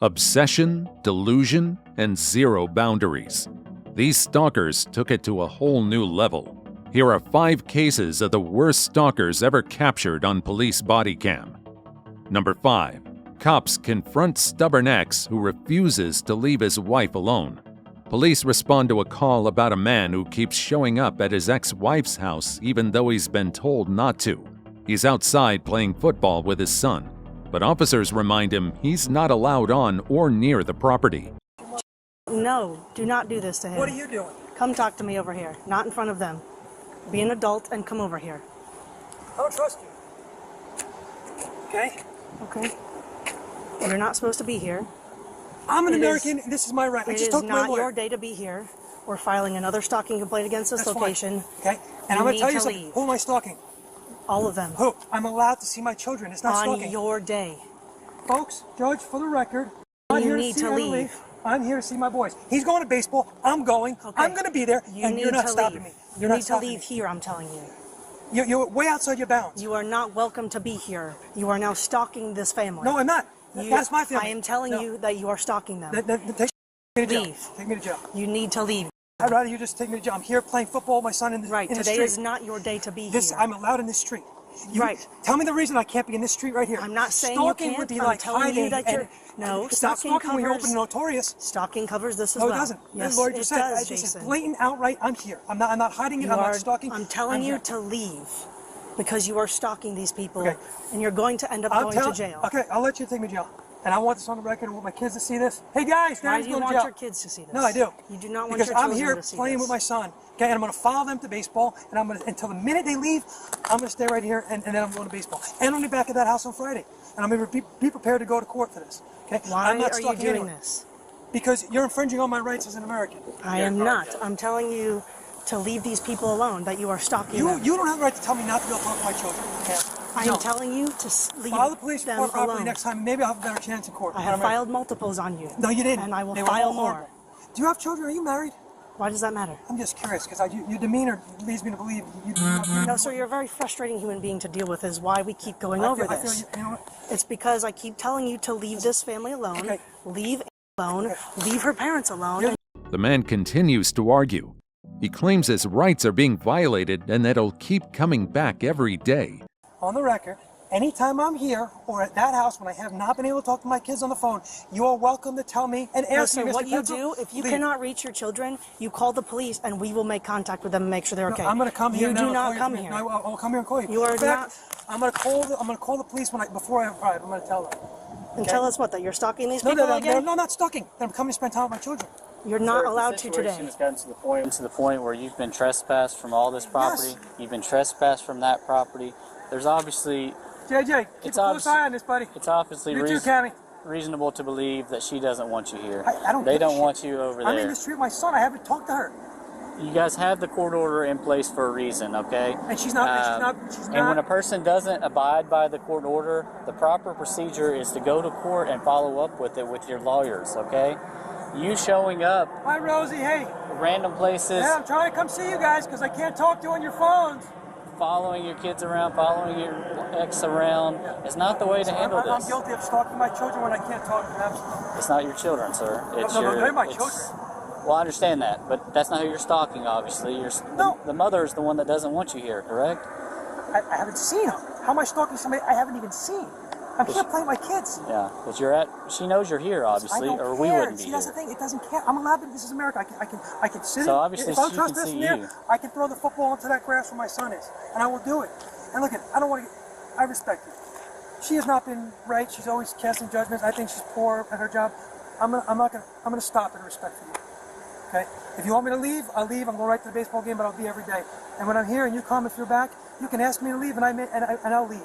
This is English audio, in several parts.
Obsession, delusion, and zero boundaries. These stalkers took it to a whole new level. Here are 5 cases of the worst stalkers ever captured on police body cam. Number 5. Cops confront stubborn ex who refuses to leave his wife alone. Police respond to a call about a man who keeps showing up at his ex-wife's house even though he's been told not to. He's outside playing football with his son, but officers remind him he's not allowed on or near the property. No, do not do this to him. What are you doing? Come talk to me over here, not in front of them. Be an adult and come over here. I don't trust you. Okay? Okay. You're not supposed to be here. I'm an American, and this is my right. I just talked to my lawyer. It is not your day to be here. We're filing another stalking complaint against this location. Fine. Okay? And I'm going to tell you something. Who am I stalking? All of them. Who? I'm allowed to see my children. It's not stalking. On your day. Folks, Judge, for the record, you need to leave. I'm here to see my boys. He's going to baseball. I'm going. Okay. I'm going to be there, and you're not stopping me. You need to leave here, I'm telling you. You're way outside your bounds. You are not welcome to be here. You are now stalking this family. No, I'm not. That's my family. I am telling you that you are stalking them. Take me to jail. Leave. Take me to jail. You need to leave. I'd rather you just take me to jail. I'm here playing football with my son in the street. Today is not your day to be here. I'm allowed in this street. Right. Tell me the reason I can't be in this street right here. I'm not saying stalking you can't. would be I'm like telling you that you're... No, it's not stalking when you're open and notorious. Stalking covers this as well. No, it doesn't. Yes, the lawyer just it said, does, this is Jason. blatant, outright, I'm here. I'm not hiding it. I'm not stalking. I'm telling you to leave because you are stalking these people, okay. And you're going to end up going to jail. Okay, I'll let you take me to jail. And I want this on the record. I want my kids to see this. Hey guys, why do you want your kids to see this? No, I do. You do not want because your children I'm here to see playing this. with my son. Okay, and I'm going to follow them to baseball, and I'm going to until the minute they leave, I'm going to stay right here, and then I'm going to baseball. And I'm going to be back at that house on Friday, and I'm going to be prepared to go to court for this. Okay? Why I'm not are you doing anyone. this? Because you're infringing on my rights as an American. I am not. I'm telling you to leave these people alone. That you are stalking them. You don't have the right to tell me not to go talk to my children. Okay? I am telling you to leave File the police report them properly alone. next time. Maybe I'll have a better chance in court. I have filed multiples on you. No, you didn't. And I will file more. Do you have children? Are you married? Why does that matter? I'm just curious because your demeanor leads me to believe you do not. No, sir, you're a very frustrating human being to deal with. Is why we keep going over this. You know what? It's because I keep telling you to leave this family alone. Okay. Leave alone. Okay. Leave her parents alone. The man continues to argue. He claims his rights are being violated and that he'll keep coming back every day. On the record, anytime I'm here or at that house when I have not been able to talk to my kids on the phone, you are welcome to tell me and ask me, Mr. What you Pencil, do, if you leave. cannot reach your children, you call the police and we will make contact with them and make sure they're okay. No, I'm going to come here. You do not come here. No, I'll come here and call you. You are not. I'm going to call the police before I arrive. I'm going to tell them. And tell us what, that you're stalking these people again? No, not stalking. I'm coming to spend time with my children. You're not allowed to today. The situation has gotten to the point where you've been trespassed from all this property. Yes. You've been trespassed from that property. There's obviously... JJ, keep a close eye on this, buddy. It's obviously reasonable to believe that she doesn't want you here. They don't want you over there. I'm in the street with my son. I haven't talked to her. You guys have the court order in place for a reason, okay? And she's not. And when a person doesn't abide by the court order, the proper procedure is to go to court and follow up with it with your lawyers, okay? You showing up... Hi, Rosie. Hey. Random places... Yeah, I'm trying to come see you guys because I can't talk to you on your phones. Following your kids around, following your ex around is not the way to handle this. I'm guilty of stalking my children when I can't talk to them. It's not your children, sir. They're my children. Well, I understand that, but that's not who you're stalking, obviously. The mother is the one that doesn't want you here, correct? I haven't seen her. How am I stalking somebody I haven't even seen? I'm here playing with my kids. Yeah, but she knows you're here, obviously, or we wouldn't be here. That's the thing. It doesn't care. I'm allowed to. This is America. I can sit. So obviously, if I'm she can see you. I can throw the football into that grass where my son is, and I will do it. And look, I don't want to. I respect her. She has not been right. She's always casting judgments. I think she's poor at her job. I'm gonna stop in respect for you. Okay. If you want me to leave, I'll leave. I'm going right to the baseball game, but I'll be every day. And when I'm here and you come, if you're back, you can ask me to leave, and I'll leave.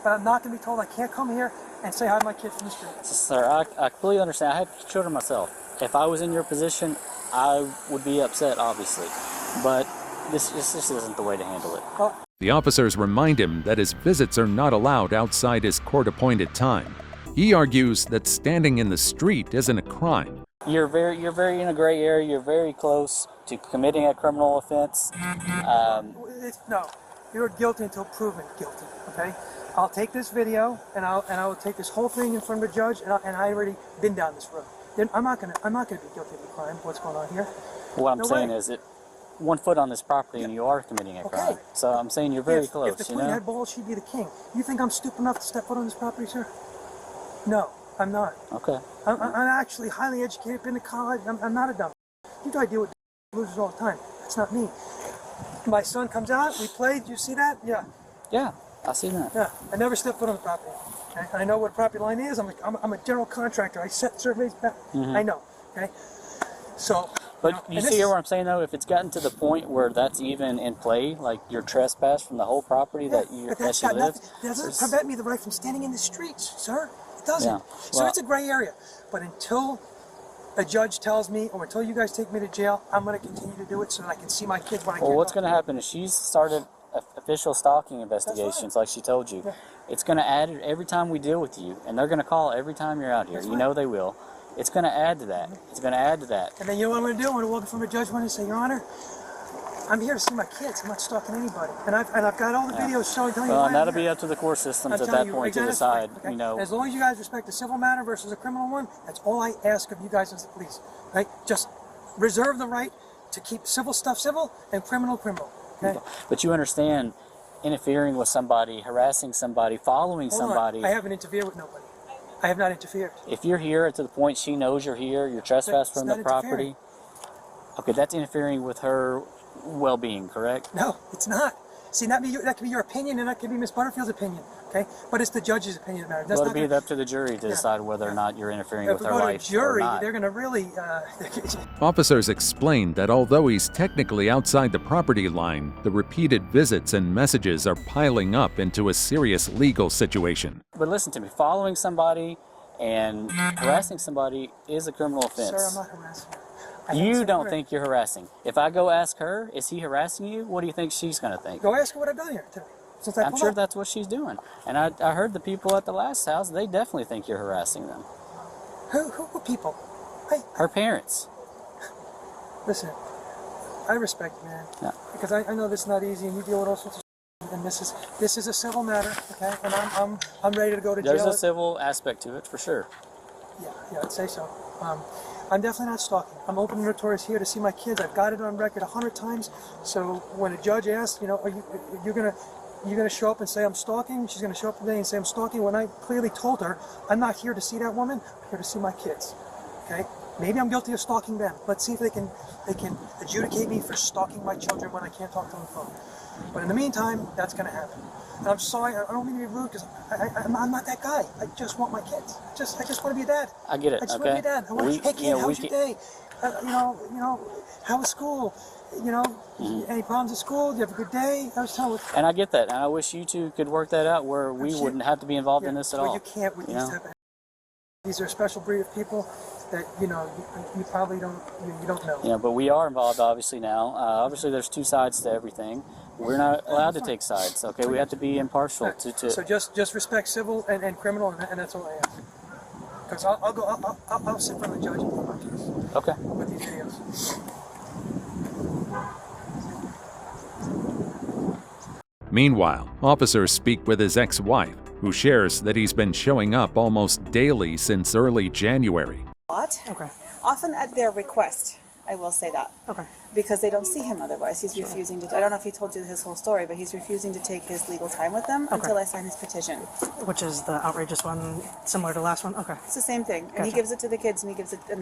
But I'm not going to be told I can't come here and say hi to my kids from the street. Sir, I completely understand. I have children myself. If I was in your position, I would be upset, obviously. But this isn't the way to handle it. The officers remind him that his visits are not allowed outside his court-appointed time. He argues that standing in the street isn't a crime. You're very in a gray area. You're very close to committing a criminal offense. No, you're guilty until proven guilty. Okay. I'll take this video and I will take this whole thing in front of the judge, and I already been down this road. Then I'm not gonna be guilty of a crime. What's going on here? What I'm No saying way. is that 1 foot on this property and you are committing a crime. So I'm saying you're very close. If the queen had balls, she'd be the king. You think I'm stupid enough to step foot on this property, sir? No, I'm not. Okay. I'm actually highly educated, been to college. I'm not a dumb. You guys deal with losers all the time. That's not me. My son comes out, we played. You see that? Yeah. Yeah, I see that. Yeah. I never step foot on the property. Okay? I know what a property line is. I'm a general contractor. I set surveys back. I know. Okay. So. But you see where I'm saying, though, if it's gotten to the point where that's even in play, like you're trespassed from the whole property that you live, that doesn't prevent me the right from standing in the streets, sir. It doesn't. Yeah. So it's a gray area. But until a judge tells me, or until you guys take me to jail, I'm going to continue to do it so that I can see my kids when I can't. Well, what's going to happen is she's started official stalking investigations, like she told you. Yeah. It's going to add every time we deal with you, and they're going to call every time you're out here. You know they will. It's going to add to that. It's going to add to that. And then you know what I'm going to do? I'm going to walk in front of a judge and say, Your Honor, I'm here to see my kids. I'm not stalking anybody. And I've got all the videos showing. Well, and that'll be up to the court systems at that point to decide. Okay? You know, as long as you guys respect a civil matter versus a criminal one, that's all I ask of you guys as the police. Right? Just reserve the right to keep civil stuff civil and criminal criminal. Okay? But you understand, interfering with somebody, harassing somebody, following somebody. I haven't interfered with nobody. I have not interfered. If you're here to the point she knows you're here, you're trespassed from the property. Okay, that's interfering with her well-being, correct? No, it's not. See, that can be your opinion, and that can be Miss Butterfield's opinion. Okay, but it's the judge's opinion that matters. Well, it'll be up to the jury to decide whether or not you're interfering with her life. If we go to jury, or not. they're going to really. Officers explained that although he's technically outside the property line, the repeated visits and messages are piling up into a serious legal situation. But listen to me, following somebody and harassing somebody is a criminal offense. Sir, I'm not harassing her. You don't think you're harassing. If I go ask her, is he harassing you? What do you think she's going to think? Go ask her what I've done here today. Since I'm sure that's what she's doing. And I heard the people at the last house, they definitely think you're harassing them. Who people? Her parents. Listen, I respect you, man. Yeah. Because I know this is not easy, and you deal with all sorts of shit, and this is a civil matter, okay? And I'm ready to go to jail. There's a civil aspect to it, for sure. Yeah, I'd say so. I'm definitely not stalking. I'm open and notorious here to see my kids. I've got it on record 100 times. So when a judge asks, are you gonna show up and say I'm stalking? She's gonna show up today and say I'm stalking. When I clearly told her I'm not here to see that woman. I'm here to see my kids. Okay? Maybe I'm guilty of stalking them. Let's see if they can adjudicate me for stalking my children when I can't talk to them on the phone. But in the meantime, that's gonna happen. And I'm sorry, I don't mean to be rude because I'm not that guy. I just want my kids. I just want to be a dad. I get it. I just want to be a dad. I want to, hey kid, how was your day? How was school? Any problems at school? Do you have a good day? I was telling you. And I get that. And I wish you two could work that out where we wouldn't have to be involved in this at all. You can't with these type of. These are a special breed of people that you probably don't know. Yeah, but we are involved obviously now. Obviously, there's two sides to everything. We're not allowed to take sides. Okay, we have to be impartial. So just respect civil and criminal, and that's all I ask. Because I'll sit in front of the judge and take my case. Okay. With these videos. Meanwhile, officers speak with his ex-wife, who shares that he's been showing up almost daily since early January. Okay. Often at their request, I will say that. Okay. Because they don't see him otherwise. He's refusing to, I don't know if he told you his whole story, but he's refusing to take his legal time with them until I sign his petition. Which is the outrageous one, similar to the last one? Okay. It's the same thing. And he Gotcha. gives it to the kids and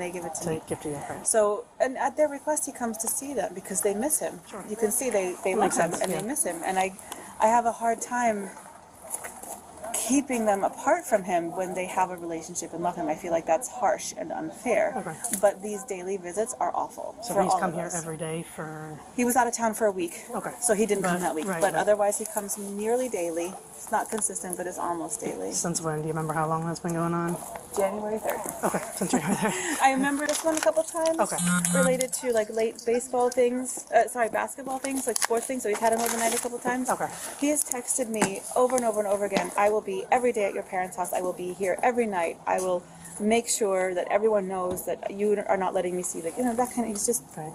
they give it to me. Give to you, okay. So, and at their request, he comes to see them because they miss him. Sure. You can see they love Makes him sense, and yeah. they miss him. And I have a hard time keeping them apart from him when they have a relationship and love him. I feel like that's harsh and unfair. Okay. But these daily visits are awful. So for he's all come of here us. every day for... He was out of town for a week. Okay. So he didn't come But- that week. right, but right. otherwise he comes nearly daily. It's not consistent, but it's almost daily. Since when? Do you remember how long that's been going on? January 3rd. Okay, since you were there. I remember this one a couple times. Okay. Related to like late baseball things, basketball things, like sports things. So we've had him overnight a couple times. Okay. He has texted me over and over and over again. I will be every day at your parents' house. I will be here every night. I will make sure that everyone knows that you are not letting me see that that kind of. He's just. Right.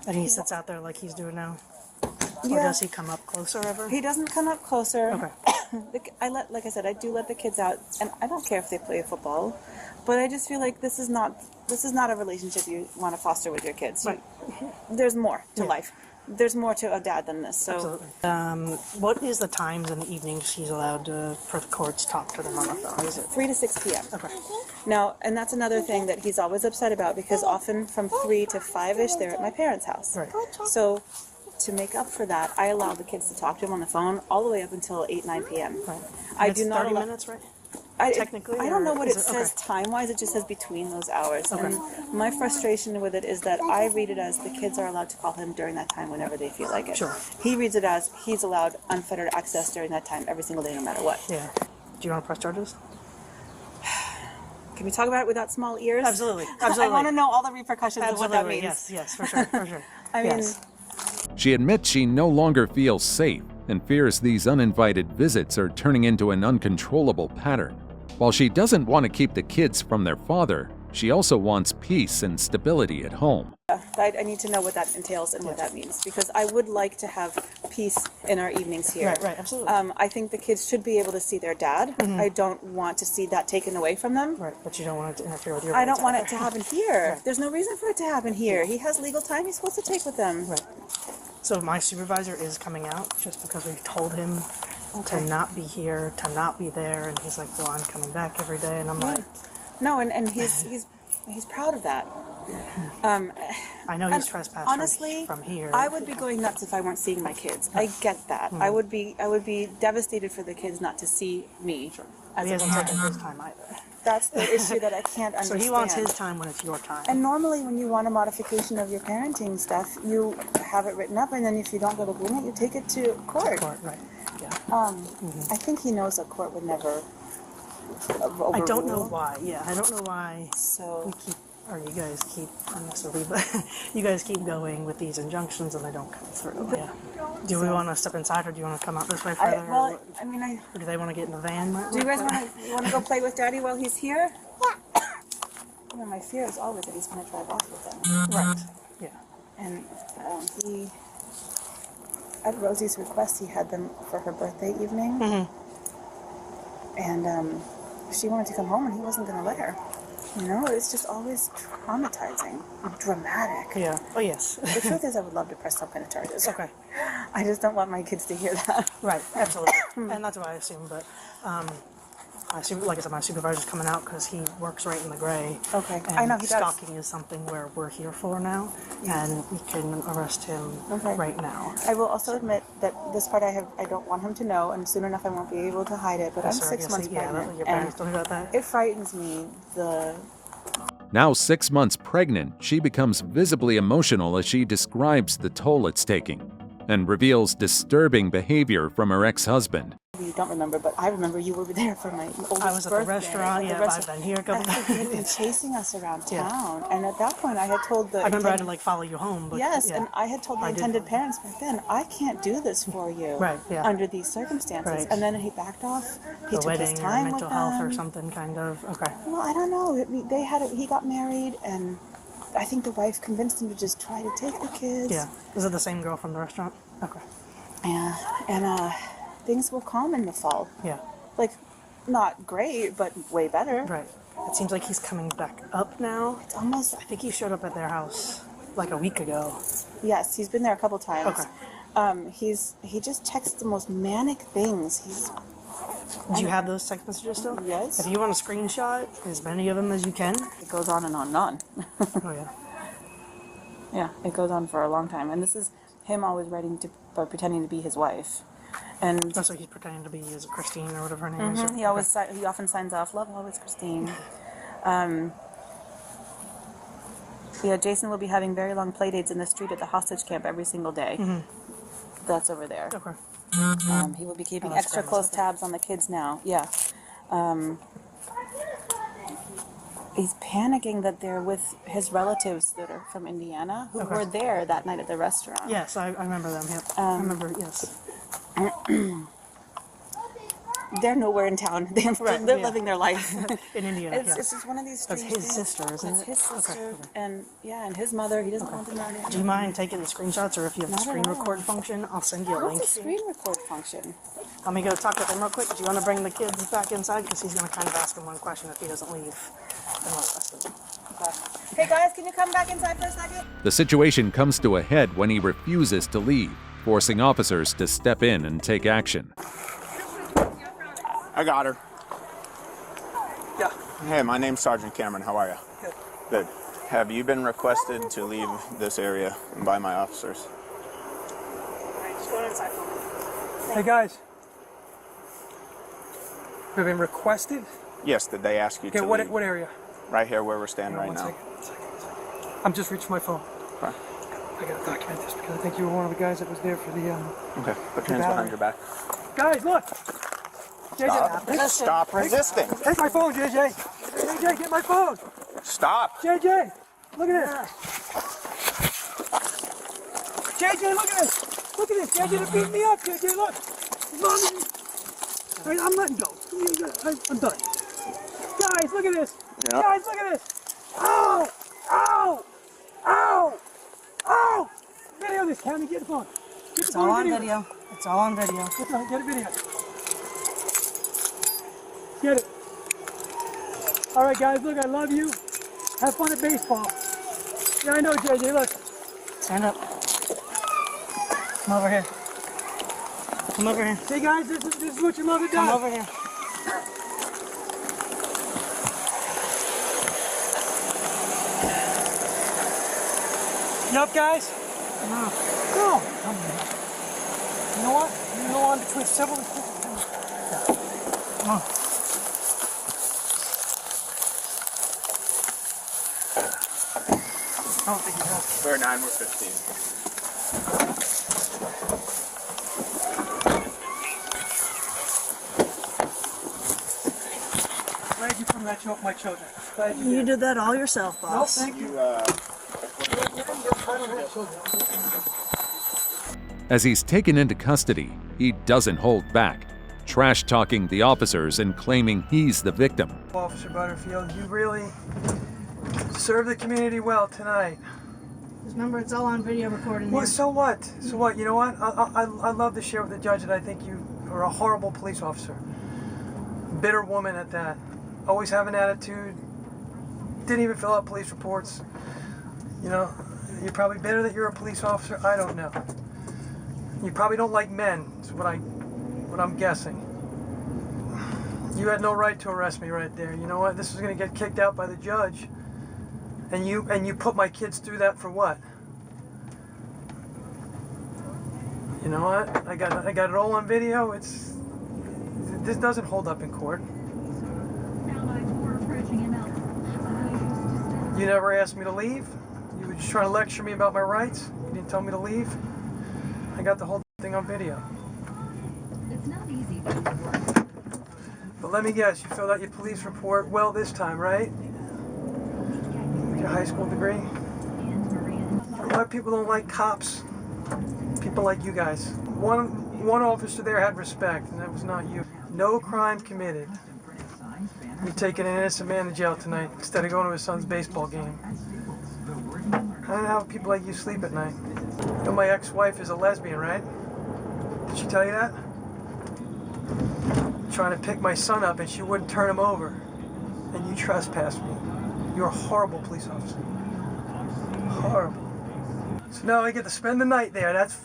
And he sits out there like he's doing now? Yeah. Or does he come up closer ever? He doesn't come up closer. Okay. like I said, I do let the kids out, and I don't care if they play football, but I just feel like this is not a relationship you want to foster with your kids. Right. There's more to life. There's more to a dad than this. So, Absolutely. What is the times in the evenings she's allowed for the courts to talk to them on the phone? Is it 3 to 6 p.m. okay? Now, and that's another thing that he's always upset about, because often from 3 to 5-ish, they're at my parents' house. Right. So, to make up for that, I allow the kids to talk to him on the phone all the way up until 8, 9 p.m. Right. I And do it's not 30 allow. minutes, right? Technically, I don't know or what is it it- says okay. time-wise. It just says between those hours. Okay. And my frustration with it is that I read it as the kids are allowed to call him during that time whenever they feel like it. Sure. He reads it as he's allowed unfettered access during that time every single day, no matter what. Yeah. Do you want to press charges? Can we talk about it without small ears? Absolutely. I Absolutely. want to know all the repercussions of what that Absolutely. means. Yes. For sure. For sure. I mean, yes. She admits she no longer feels safe and fears these uninvited visits are turning into an uncontrollable pattern. While she doesn't want to keep the kids from their father, she also wants peace and stability at home. I need to know what that entails and what that means, because I would like to have peace in our evenings here. Right. Absolutely. I think the kids should be able to see their dad. I don't want to see that taken away from them. right. But you don't want it to interfere with your. I don't rights want either. it to happen here. Right. There's no reason for it to happen here. He has legal time he's supposed to take with them. Right. So my supervisor is coming out just because we've told him to not be here, to not be there, and he's like, "Well, I'm coming back every day," and I'm like, No, and he's proud of that. "I know he's trespassed Honestly, from here." I would be going nuts if I weren't seeing my kids. I get that. I would be devastated for the kids not to see me. As He a hasn't parent. taken his time either. That's the issue that I can't So understand. he wants his time when it's your time. And normally, when you want a modification of your parenting stuff, you have it written up, and then if you don't get agreement, you take it to court. Court, right? Yeah. I think he knows that court would never. I don't know overrule. why. Yeah, I don't know why So we keep, or you guys keep, not necessarily, but you guys keep going with these injunctions and they don't come through. Yeah. Do we want to step inside, or do you want to come out this way further? or do they want to get in the van? Do you guys want to go play with Daddy while he's here? Yeah. You know, my fear is always that he's going to drive off with them. Right. Yeah. And he, at Rosie's request, he had them for her birthday evening. And she wanted to come home, and he wasn't going to let her. You know, it's just always traumatizing, dramatic. Yeah. Oh yes. The truth is, I would love to press some kind of charges. Okay. I just don't want my kids to hear that. Right. Absolutely. And that's what I assume. But I assume, like I said, my supervisor's coming out because he works right in the gray. Okay. And I know he does. stalking is something where we're here for now, and we can arrest him right now. I will also admit that this part I don't want him to know, and soon enough I won't be able to hide it. But I'm 6 months pregnant, your and parents told me about that. it frightens me. Now 6 months pregnant, she becomes visibly emotional as she describes the toll it's taking and reveals disturbing behavior from her ex-husband. You don't remember, but I remember you were there for my oldest I was at the birthday. restaurant. Yeah, I've been here a couple He had times. been chasing us around Yeah. town, and at that point I had told the I remember I had to like follow you home. But yes, yeah. and I had told the I did intended follow. parents back then, I can't do this for you Right, yeah. under these circumstances. Right. And then he backed off. He The took his wedding or time mental with health them. or something kind of. Okay. Well, I don't know. He got married, and I think the wife convinced him to just try to take the kids. Yeah. Is it the same girl from the restaurant? Okay. Yeah. And things were calm in the fall. Yeah. Like, not great, but way better. Right. It seems like he's coming back up now. It's almost. I think he showed up at their house like a week ago. Yes, he's been there a couple times. Okay. He just texts the most manic things. Do you have those text messages still? Yes. If you want to screenshot as many of them as you can. It goes on and on and on. Oh yeah. Yeah, it goes on for a long time. And this is him always writing to, but pretending to be his wife. And That's what he's pretending to be, is Christine or whatever her name is. he often signs off, "Love always, Christine." Jason will be having very long play dates in the street at the hostage camp every single day. That's over there. Okay. He will be keeping that's extra grandma's, close okay. tabs on the kids now. Yeah. He's panicking that they're with his relatives that are from Indiana who Okay. were there that night at the restaurant. Yes, I remember them. Yep. I remember. Yes. They're nowhere in town. They're yeah. living their life. In Indiana. It's yes. just one of these That's strange his things. sister, isn't It's it? his sister, Okay. and his mother. He doesn't want them around. Do you mind taking the screenshots, or if you have the Not at screen all. record function, I'll send you a link. What's the screen record function? Let me go talk with him real quick. Do you want to bring the kids back inside? Because he's going to kind of ask him one question. If he doesn't leave, then we'll arrest him. Hey guys, can you come back inside for a second? The situation comes to a head when he refuses to leave, forcing officers to step in and take action. I got her. Yeah. Hey, my name's Sergeant Cameron. How are you? Good. Good. Have you been requested to leave this area by my officers? Alright, just go inside for me. Hey guys. We've been requested? Yes, did they ask you Okay, to what leave? What area? Right here where we're standing right One now. second. I'm just reaching for my phone. Okay. I gotta document this because I think you were one of the guys that was there for the Okay. Put your hands behind your back. Guys, look! JJ, Stop resisting. take my phone, JJ. JJ, get my phone. Stop. JJ, look at this. JJ, look at this. Look at this. JJ, they're beating me up. JJ, look. Mommy. All right, I'm letting go. I'm done. Guys, look at this. Yeah. Guys, look at this. Ow! Ow! Ow! Ow! Video this, Tammy. Get the phone. Get the It's phone all on video. video. It's all on video. Get a video. Get it. All right, guys, look, I love you. Have fun at baseball. Yeah, I know, JJ, look. Stand up. Come over here. Come over here. Hey, guys, this is what your mother does. Come over here. You up, guys? No. No. You know what? You know I'm between several... Come on. I don't think he has. We're 9, we're 15. Glad you put that show up my children. Glad you did. You did that all yourself, No, boss. thank you. As he's taken into custody, he doesn't hold back, trash-talking the officers and claiming he's the victim. Officer Butterfield, you really served the community well tonight. Just remember, it's all on video recording. Well, here. so what? So what? You know what? I love to share with the judge that I think you are a horrible police officer. Bitter woman at that. Always have an attitude. Didn't even fill out police reports. You know, you're probably bitter that you're a police officer. I don't know. You probably don't like men. Is what I'm guessing. You had no right to arrest me right there. You know what? This is going to get kicked out by the judge. And you put my kids through that for what? You know what? I got it all on video. This doesn't hold up in court. You never asked me to leave. You were just trying to lecture me about my rights. You didn't tell me to leave. I got the whole thing on video. It's not easy doing work. But let me guess, you filled out your police report well this time, right? With your high school degree? You know why people don't like cops? People like you guys. One officer there had respect, and that was not you. No crime committed. You're taking an innocent man to jail tonight instead of going to his son's baseball game. I don't know how people like you sleep at night. You know my ex-wife is a lesbian, right? Did she tell you that? Trying to pick my son up and she wouldn't turn him over. And you trespassed me. You're a horrible police officer. Horrible. So now I get to spend the night there. That's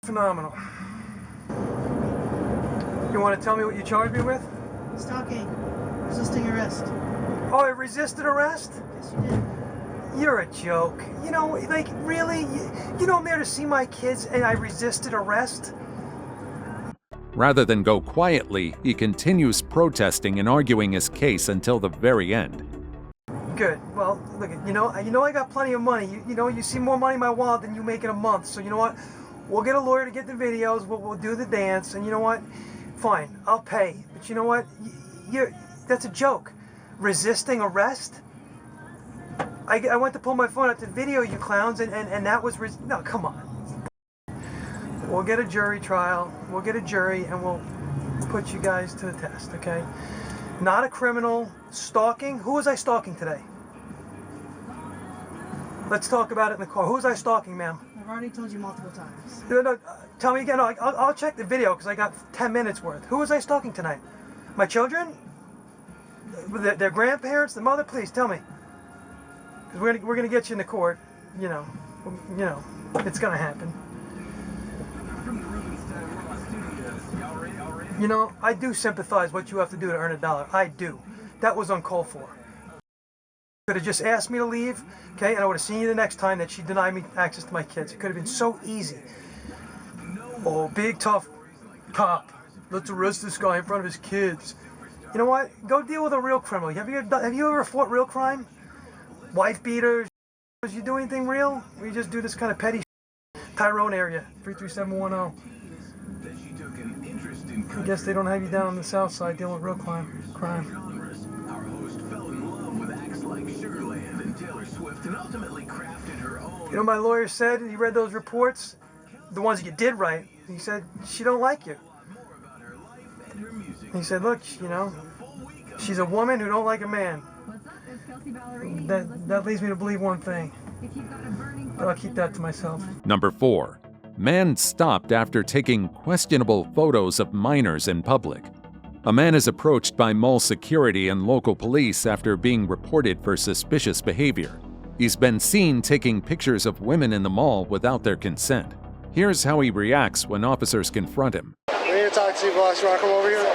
phenomenal. You want to tell me what you charged me with? Stalking. Resisting arrest. Oh, I resisted arrest? Yes, you did. You're a joke. You know, like, really? You know I'm there to see my kids and I resisted arrest? Rather than go quietly, he continues protesting and arguing his case until the very end. Good. Well, look, you know I got plenty of money. You know, you see more money in my wallet than you make in a month. So you know what? We'll get a lawyer to get the videos. We'll do the dance. And you know what? Fine, I'll pay. But you know what? That's a joke. Resisting arrest? I went to pull my phone out to video you clowns, and that was... No, come on. We'll get a jury trial. We'll get a jury, and we'll put you guys to the test, okay? Not a criminal. Stalking? Who was I stalking today? Let's talk about it in the car. Who was I stalking, ma'am? I've already told you multiple times. No, tell me again. No, I'll check the video because I got 10 minutes worth. Who was I stalking tonight? My children? Their grandparents? The mother? Please tell me. Because we're gonna get you in the court. You know, it's gonna happen. You know, I do sympathize what you have to do to earn $1. I do. That was uncalled for. Could have just asked me to leave, okay, and I would have seen you the next time that she denied me access to my kids. It could have been so easy. Oh, big tough cop. Let's arrest this guy in front of his kids. You know what? Go deal with a real criminal. Have you ever fought real crime? Wife beaters? Did you do anything real? Or you just do this kind of petty Tyrone area, 33710. I guess they don't have you down on the south side dealing with real crime. You know, my lawyer said, he read those reports, the ones that you did write, he said, she don't like you. He said, look, you know, she's a woman who don't like a man. That leads me to believe one thing, but I'll keep that to myself. Number 4. Man stopped after taking questionable photos of minors in public. A man is approached by mall security and local police after being reported for suspicious behavior. He's been seen taking pictures of women in the mall without their consent. Here's how he reacts when officers confront him. We need to talk to you, boss. You want to come over here?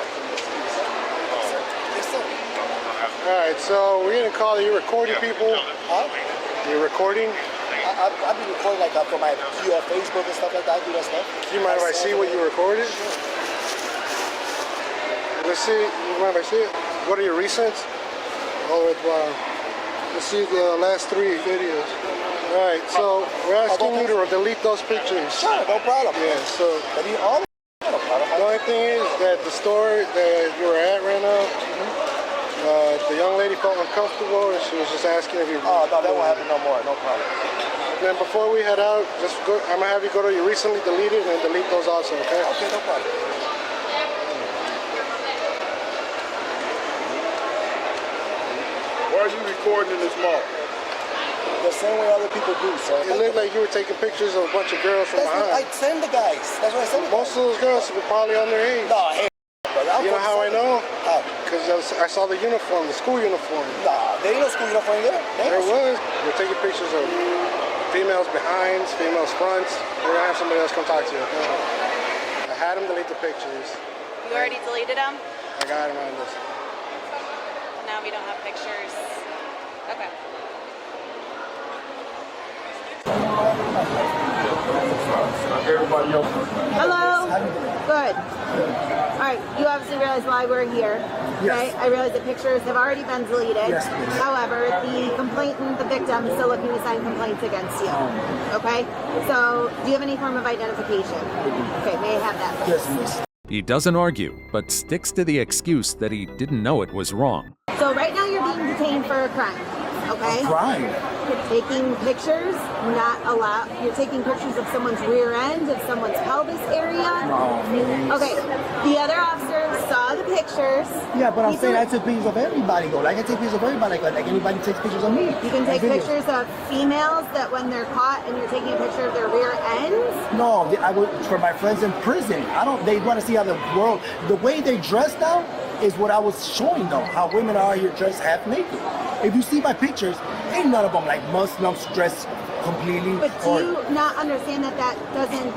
Alright, so we're getting a call that you're recording people. Huh? You're recording? I've been recording like for my Facebook and stuff like that. I do that stuff. Do you mind if I see what you recorded? Let's see. You mind if I see it? What are your recents? Oh, let's see the last 3 videos. Alright, so we're asking you to delete those pictures. Sure, no problem. Yeah, so Delete all of them? No problem. the only thing is that the store that you were at right now, the young lady felt uncomfortable and she was just asking if you... Oh, no, that won't happen no more. No problem. Then before we head out, just go, I'm going to have you go to your recently deleted and delete those also, okay? Okay, no problem. Why are you recording in this mall? The same way other people do, sir. It looked like you were taking pictures of a bunch of girls from That's what I behind. send the guys. That's what I send the guys. Most of those girls were probably on their age. No, hey, brother. You know how I know? How? Because I saw the uniform, the school uniform. Nah, there ain't no school uniform there. There was. We're taking pictures of females behinds, females fronts. We're going to have somebody else come talk to you, okay? I had them delete the pictures. You already deleted them? I got them on this. Now we don't have pictures. Okay. Hello? Good. Alright, you obviously realize why we're here. Okay? Yes. I realize the pictures have already been deleted. Yes, please. However, the complainant, the victim, is still looking to sign complaints against you. Okay? So, do you have any form of identification? Okay, may I have that? Yes, miss. He doesn't argue, but sticks to the excuse that he didn't know it was wrong. So right now you're being detained for a crime. Okay? Crime? You're taking pictures, not allowed. You're taking pictures of someone's rear end, of someone's pelvis area. No. Okay. The other officers saw the pictures. Yeah, but I'm These saying are- I took pictures of everybody, though. Like, I take pictures of everybody, like anybody takes pictures of me. You can take Videos. pictures of females that when they're caught and you're taking a picture of their rear ends. No, I would, for my friends in prison. They want to see how the world, the way they dress now is what I was showing them, how women are here dressed half naked. If you see my pictures, ain't none of them like Muslims dressed completely. But do you not understand that that doesn't...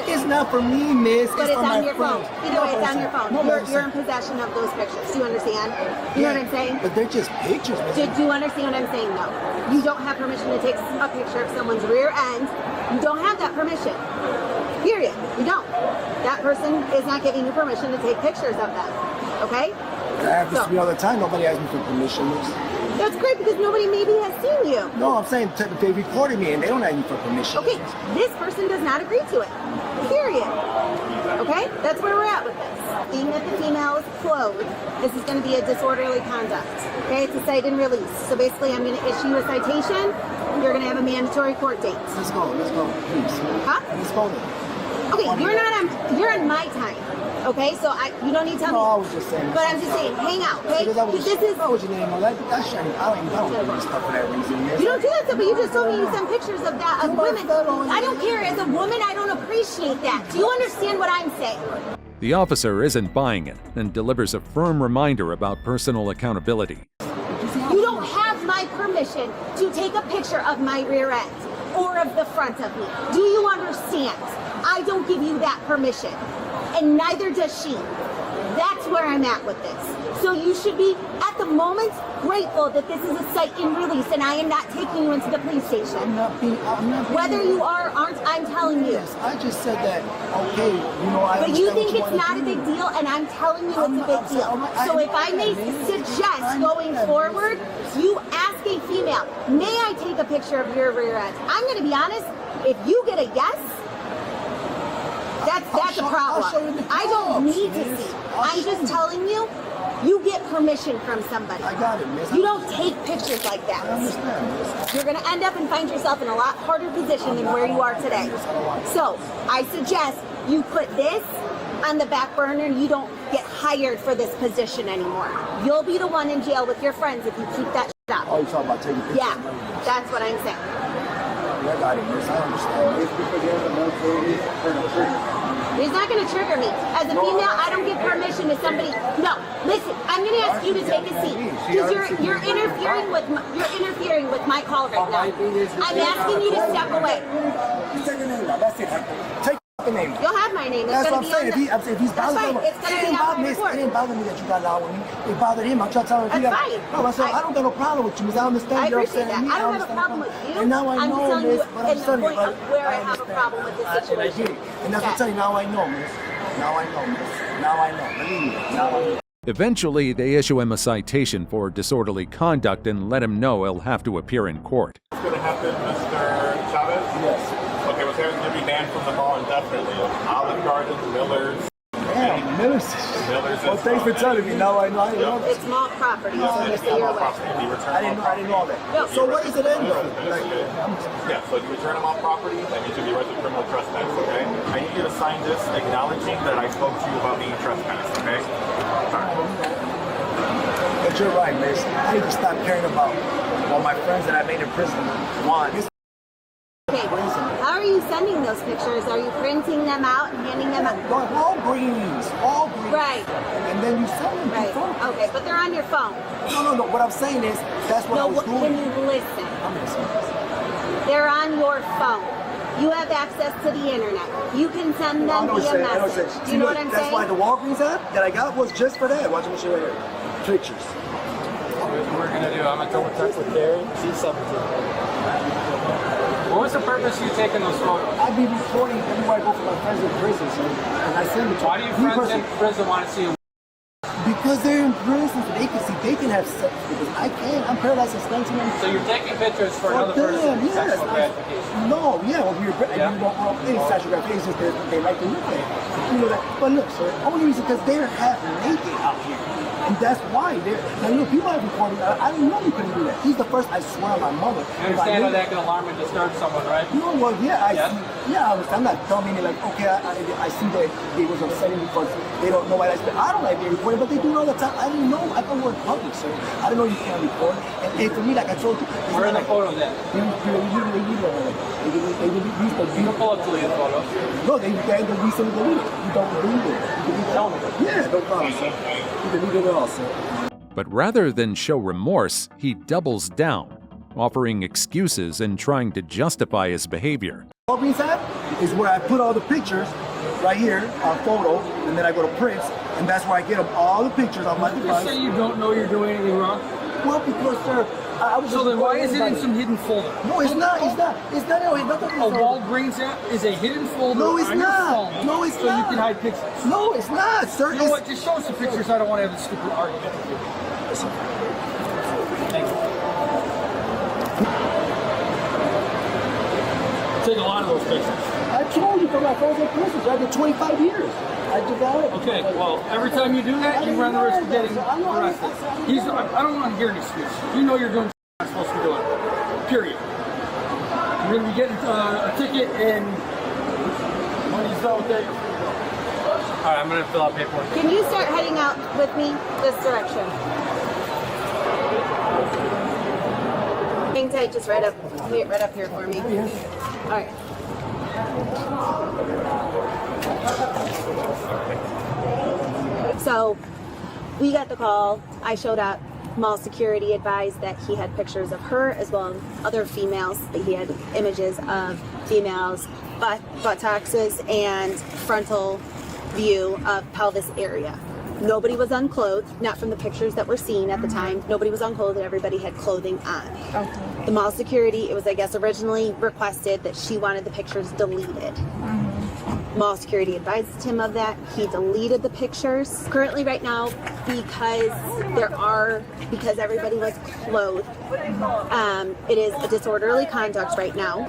It's not for me, miss. But it's it's for on my your phone. friends. Either No, way, it's on listen. your phone. No, You're in listen. possession of those pictures. Do you understand? You know what I'm saying? But they're just pictures, miss. Do you understand what I'm saying, though? You don't have permission to take a picture of someone's rear end. You don't have that permission. Period. You don't. That person is not giving you permission to take pictures of them. Okay? That happens to me all the time. Nobody asks me for permission, miss. That's great because nobody maybe has seen you. No, I'm saying they recorded me and they don't ask me for permission. Okay, this person does not agree to it. Period. Okay? That's where we're at with this. Being that the female is clothed, this is going to be a disorderly conduct. Okay? It's a cite and release. So basically, I'm going to issue a citation. You're going to have a mandatory court date. Let's go, please. Huh? Let's go then. Okay, you're on my time. Okay, so you don't need to tell me. No, I was just saying. But I'm just saying, hang out, okay? Because This is. what was your name? That's shiny. I don't do this stuff for that reason. You don't do that stuff, but you just told me you sent pictures of that of women. I don't care. As a woman, I don't appreciate that. Do you understand what I'm saying? The officer isn't buying it and delivers a firm reminder about personal accountability. You don't have my permission to take a picture of my rear end or of the front of me. Do you understand? I don't give you that permission, and neither does she. That's where I'm at with this. So you should be, at the moment, grateful that this is a cite and release, and I am not taking you into the police station. I'm not being Whether you are or aren't, I'm telling you. Yes, I just said that, okay, you know, I But you understand think what it's not a do. big deal, and I'm telling you it's a big deal. So if I may suggest going forward, you ask a female, may I take a picture of your rear end? I'm going to be honest, if you get a yes, that's a problem. I don't need to see. I'm just telling you, you get permission from somebody. I got it, miss. You don't take pictures like that. I understand, miss. You're going to end up and find yourself in a lot harder position than where you are today. So I suggest you put this on the back burner and you don't get hired for this position anymore. You'll be the one in jail with your friends if you keep that shit up. Oh, you're talking about taking pictures? Yeah, that's what I'm saying. I got it, miss. I understand. It's because you have the military for the trigger. He's not going to trigger me. As a female, I don't give permission to somebody. No, listen. I'm going to ask you to take a seat because you're interfering with my call right now. I'm asking you to step away. Take your name now. That's it. Take the name. You'll have my name. It's That's going what to I'm be saying. If he's bothering me, It's going to be out on the court. It didn't bother me that you got loud with me. It bothered him. I'm trying to tell him. That's fine. No, I said I don't got no problem with you, miss. I understand. I you're appreciate upset that. at me. I don't have a problem with you. And now I I'm know, telling you miss. But I'm in the telling you, point of where I have a understand. problem with this I get situation. it. And that's what I'm telling you. Now I know, miss. Now I know, miss. Now I know. Believe me. Now I know. Eventually, they issue him a citation for disorderly conduct and let him know he'll have to appear in court. What's going to happen, Mr. Chavez? Yes. Okay, well, Kevin's going to be banned from the mall indefinitely. Olive Gardens, Miller's. Damn, Miller's. Well, thanks for telling me. Now I know. I didn't know that. It's mall property. No, So it's stay not away. I didn't know all that. No. So what is it then, though? Like, Yeah, so if you return them off property, that means you'll be arrested for criminal trespass, okay? I need you to sign this acknowledging that I spoke to you about being trespassed, okay? But you're right, miss. I need to stop caring about what my friends that I made in prison want. Okay. How are you sending those pictures? Are you printing them out and handing them out? All greens. Right. And then you send them Right. to phone. Okay, but they're on your phone. No. What I'm saying is, that's what I was doing. Can you listen? I'm listening. They're on your phone. You have access to the internet. You can send them via message. Do you know what I'm That's saying? why the Walgreens app that I got was just for that. Watch me show you right here. Pictures. What we're gonna do, I'm gonna double check with Carrie. She's 17. What was the purpose of you taking those photos? I'd be recording everywhere I go for my friends in prison, so and I send it to Why do your friends in prison want to see you? Because they're in prison, so they can see, they can have sex because I can't. I'm paralyzed since 1996. So you're taking pictures for another person's sexual gratification? No, yeah, well, you don't any sexual gratification, they like to look at it. You know that. But look, sir, only reason because they're half naked out here. And that's why they're, now look, people have recorded, I didn't know you couldn't do that. He's the first, I swear on my mother. You understand how that can alarm and disturb someone, right? No, well, yeah, I see. Yeah, I'm not dumb, meaning like, okay, I see that it was upsetting because they don't know why I don't like being recorded, but they do it all the time. I didn't know. I thought we were in public, sir. I didn't know you can't record. And for me, like I told you, where are the photos at? They pull up to the photos. No, they recently deleted it. You don't believe it. Tell me. Yeah, no problem, sir. You deleted it all, sir. But rather than show remorse, he doubles down, offering excuses and trying to justify his behavior. Walgreens app is where I put all the pictures right here on photo, and then I go to prints, and that's where I get them all the pictures on my device. You say you don't know you're doing anything wrong? Well, because, sir, I was so then why is it in some hidden folder? No, it's not. It's not. It's not. No, it's not. A Walgreens app is a hidden folder. No, it's on not. Your phone No, it's so not. you can hide pictures. No, it's not, sir. You know what? Just show us the pictures. I don't want to have a stupid argument. Listen. Thank you. Take a lot of those pictures. I told you from my friends in prison. I did 25 years. I did that. Okay, well, every time you do that, you run the risk of getting arrested. I don't want to hear any excuses. You know you're doing what you're not supposed to be doing. Period. You're going to be getting a ticket, and when he's done with that, All right, I'm gonna fill out paperwork. Can you start heading out with me this direction? Hang tight, just right up here for me. All right. So we got the call. I showed up. Mall security advised that he had pictures of her as well as other females. That he had images of females, buttocks and frontal view of pelvis area. Nobody was unclothed, not from the pictures that were seen at the time. Nobody was unclothed, and everybody had clothing on. Okay. The mall security, it was, I guess, originally requested that she wanted the pictures deleted. Mall security advised him of that. He deleted the pictures. Currently, right now, because everybody was clothed, it is a disorderly conduct right now.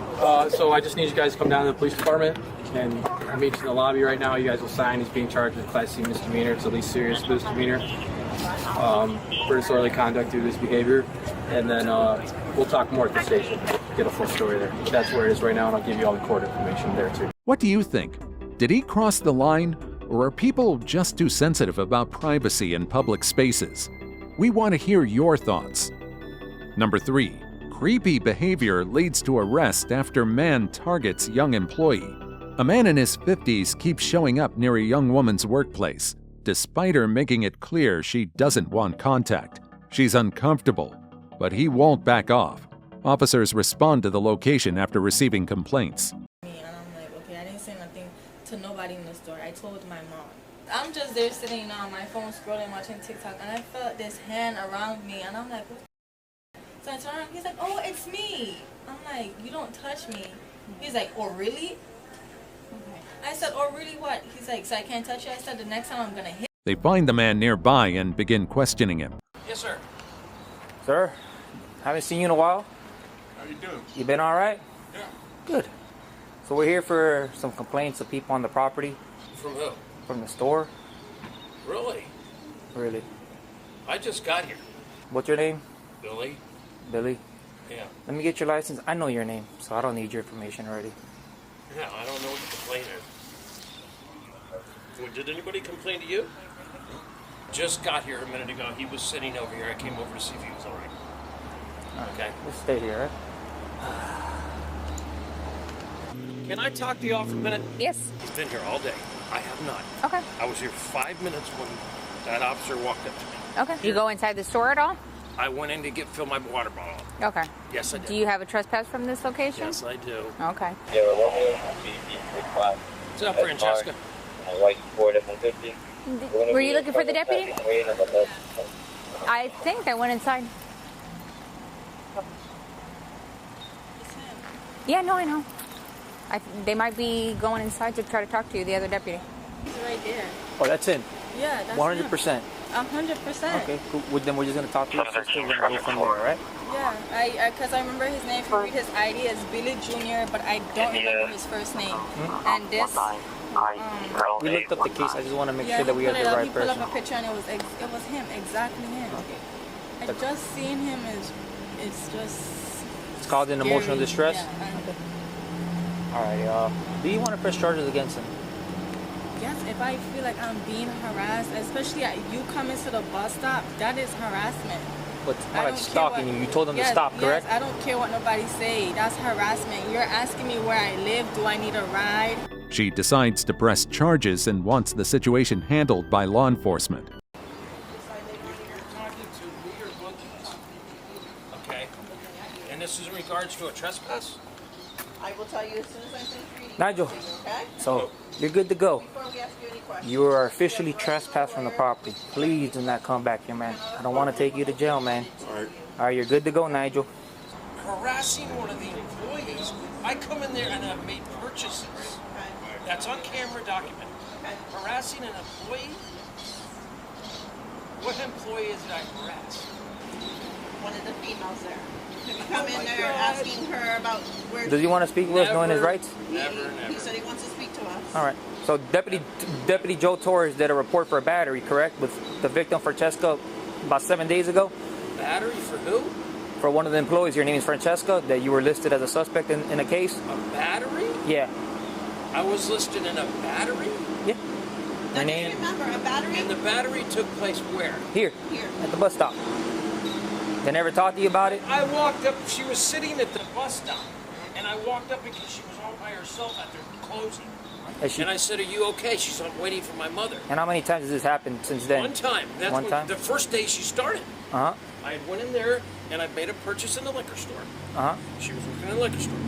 So I just need you guys to come down to the police department, and I'll meet you in the lobby right now. You guys will sign. He's being charged with Class C misdemeanor. It's the least serious misdemeanor for disorderly conduct due to this behavior. And then we'll talk more at the station. Get a full story there. That's where it is right now, and I'll give you all the court information there too. What do you think? Did he cross the line, or are people just too sensitive about privacy in public spaces? We want to hear your thoughts. Number 3. Creepy behavior leads to arrest after man targets young employee. A man in his 50s keeps showing up near a young woman's workplace, despite her making it clear she doesn't want contact. She's uncomfortable, but he won't back off. Officers respond to the location after receiving complaints. To nobody in the store. I told my mom. I'm just there sitting on my phone scrolling, watching TikTok, and I felt this hand around me, and I'm like, what? So I turn around, he's like, oh, it's me. I'm like, you don't touch me. He's like, oh, really? Okay. I said, oh, really what? He's like, so I can't touch you? I said, the next time I'm gonna hit. They find the man nearby and begin questioning him. Yes, sir. Sir, haven't seen you in a while. How you doing? You been all right? Yeah. Good. So we're here for some complaints of people on the property. From who? From the store. Really? Really? I just got here. What's your name? Billy. Billy? Yeah. Let me get your license. I know your name, so I don't need your information already. Yeah, I don't know what the complaint is. Well, did anybody complain to you? Just got here a minute ago. He was sitting over here. I came over to see if he was all right. Okay. Let's stay here, right? Can I talk to y'all for a minute? Yes. He's been here all day. I have not. Okay. I was here 5 minutes when that officer walked up to me. Okay. You go inside the store at all? I went in to fill my water bottle. Okay. Yes, I did. Do you have a trespass from this location? Yes, I do. Okay. What's up, Francesca? Were you looking for the deputy? I think I went inside. Yeah, no, I know. They might be going inside to try to talk to you, the other deputy. He's right there. Oh, that's in? Yeah, that's 100%. 100%. Okay, cool. Well, then we're just going to talk to your sister. We're going to go from there, right? Yeah, because I remember his name. If you read his ID, it's Billy Jr., but I don't remember his first name. And this... we looked up the case. I just want to make sure that we have the right person. He pulled up a picture and it was him, exactly him. Okay. I just seen him it's just... It's called an emotional distress? Yeah. Okay. All right, do you want to press charges against him? Yes, if I feel like I'm being harassed, especially you coming to the bus stop, that is harassment. But it's not like stalking you. You told them to stop, correct? Yes, I don't care what nobody say. That's harassment. You're asking me where I live. Do I need a ride? She decides to press charges and wants the situation handled by law enforcement. Okay. And this is in regards to a trespass? I will tell you as soon as I'm finished reading. Nigel, okay? So you're good to go. Before we ask you any questions. You are officially trespassed from the property. Please do not come back here, man. I don't want to take you to jail, man. All right, you're good to go, Nigel. Harassing one of the employees. I come in there and I've made purchases. Okay. That's on camera document. Okay. Harassing an employee? What employee is that I harass? One of the females there. Have you come in there asking her about where... Does he want to speak with us, knowing his rights? Never. He said he wants to speak to us. All right. So Deputy Joe Torres did a report for a battery, correct, with the victim, Francesca, about 7 days ago? Battery for who? For one of the employees. Your name is Francesca, that you were listed as a suspect in a case? A battery? Yeah. I was listed in a battery? Yeah. Her name? Remember, a battery? And the battery took place where? Here, at the bus stop. They never talked to you about it? I walked up, she was sitting at the bus stop, and I walked up because she was all by herself after closing. And I said, are you okay? She said, I'm waiting for my mother. And how many times has this happened since then? One time. That's One time? the first day she started. Uh-huh. I went in there, and I made a purchase in the liquor store. Uh-huh. She was working in the liquor store.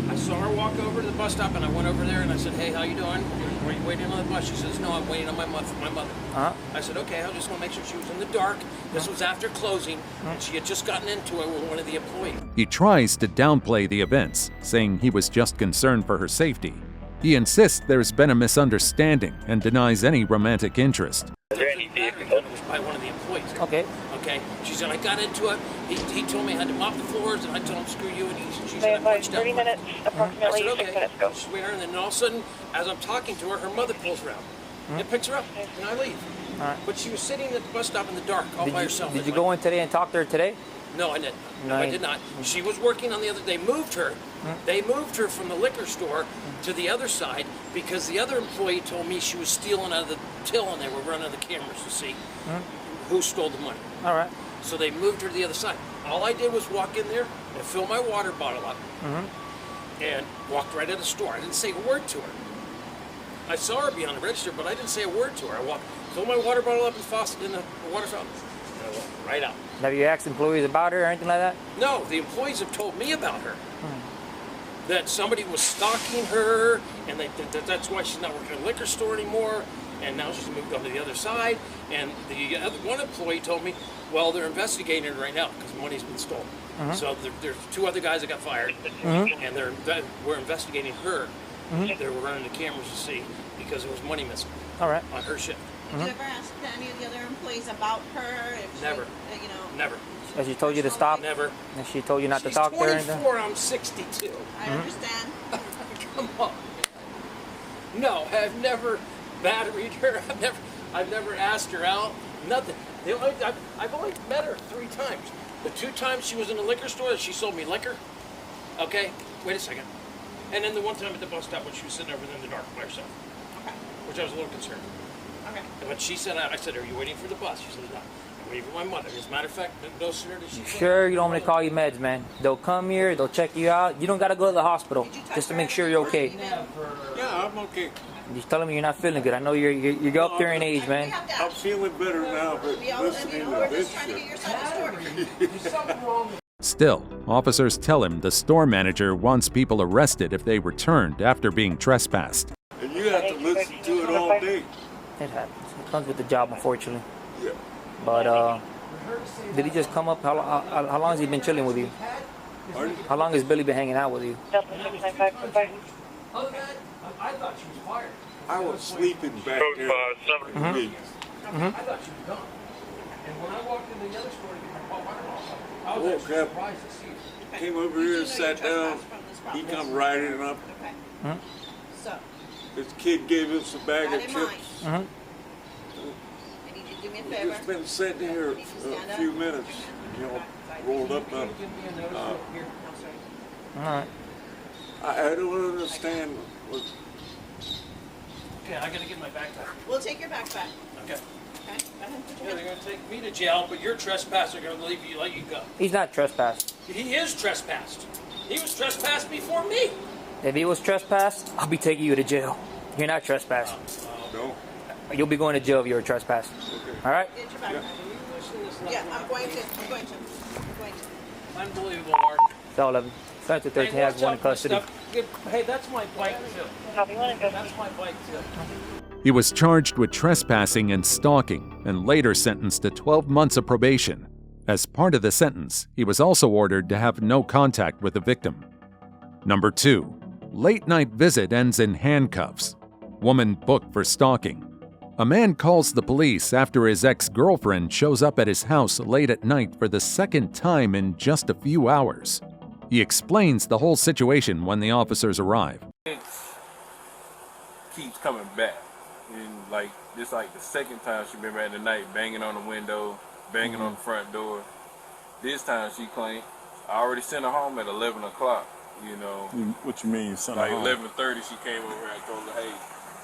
I saw her walk over to the bus stop, and I went over there, and I said, hey, how you doing? Were you waiting on the bus? She says, no, I'm waiting on my mother. Uh-huh. I said, okay, I just want to make sure she was in the dark. This was after closing, and she had just gotten into it with one of the employees. He tries to downplay the events, saying he was just concerned for her safety. He insists there's been a misunderstanding and denies any romantic interest. Is there any vehicle? It was by one of the employees. Okay. Okay. She said, I got into it. He told me I had to mop the floors, and I told him, screw you, and she said, I punched out. 30 minutes, approximately 6 minutes ago. Swear, and then all of a sudden, as I'm talking to her, her mother pulls around and picks her up, and I leave. But she was sitting at the bus stop in the dark, all by herself. Did you go in today and talk to her today? No, I didn't. No, I did not. She was working on the other. They moved her. They moved her from the liquor store to the other side because the other employee told me she was stealing out of the till, and they were running the cameras to see who stole the money. All right. So they moved her to the other side. All I did was walk in there and fill my water bottle up and walked right out of the store. I didn't say a word to her. I saw her behind the register, but I didn't say a word to her. I walked, filled my water bottle up in the water fountain, and I walked right out. Have you asked employees about her or anything like that? No, the employees have told me about her. That somebody was stalking her, and that's why she's not working in a liquor store anymore, and now she's moved on to the other side. And the other one employee told me, well, they're investigating her right now because money's been stolen. So there's 2 other guys that got fired, and we're investigating her. They were running the cameras to see because there was money missing. All right. On her shift. Did you ever ask any of the other employees about her? If Never. She, Never. Has she told you to stop? Never. Has she told you not She's to talk to her? or 24, I'm 62. I understand. Come on. No, I've never batteried her. I've never asked her out. Nothing. I've only met her 3 times. The 2 times she was in the liquor store, she sold me liquor. Okay, wait a second. And then the one time at the bus stop when she was sitting over there in the dark by herself. Okay. Which I was a little concerned. Okay. And when she said, I said, are you waiting for the bus? She said, no. I'm waiting for my mother. As a matter of fact, no sooner did she Sure, you don't want me to call you meds, man. They'll come here, they'll check you out. You don't got to go to the hospital just to make sure you're okay. Yeah, I'm okay. Just tell them you're not feeling good. I know you're up there in age, man. I'm feeling better now, but listening to this shit. Still, officers tell him the store manager wants people arrested if they returned after being trespassed. And you have to listen to it all day. It happens. It comes with the job, unfortunately. Yeah. But, did he just come up? How long has he been chilling with you? How long has Billy been hanging out with you? Other than that, I thought she was fired. I was sleeping back there. I thought she was gone. And when I walked into the other store to get my water bottle, I was Woke actually up, surprised to see her. came over here and sat down. He come riding up. So, This kid gave us a bag of chips. I need you to do me a We've favor. just been sitting here a few minutes, rolled up on. All right. I don't understand. Okay, I gotta get my backpack. We'll take your backpack. Okay. Okay? Go ahead and put your Yeah, they're gonna take me to jail, but your trespass are gonna leave you, let you go. He's not trespassed. He is trespassed. He was trespassed before me. If he was trespassed, I'll be taking you to jail. You're not trespassed. No. You'll be going to jail if you're a trespass. All right? Get your backpack. Yeah, I'm going to. Unbelievable, Art. It's all of them. Starts with 13 has one in custody. Hey, that's my bike too. That's my bike too. He was charged with trespassing and stalking and later sentenced to 12 months of probation. As part of the sentence, he was also ordered to have no contact with the victim. Number 2. Late night visit ends in handcuffs. Woman booked for stalking. A man calls the police after his ex-girlfriend shows up at his house late at night for the 2nd time in just a few hours. He explains the whole situation when the officers arrive. Keeps coming back. And this like the 2nd time she been back tonight, banging on the window, banging on the front door. This time she claimed, I already sent her home at 11 o'clock, What you mean you sent her Like home? 11:30 she came over and told her, hey,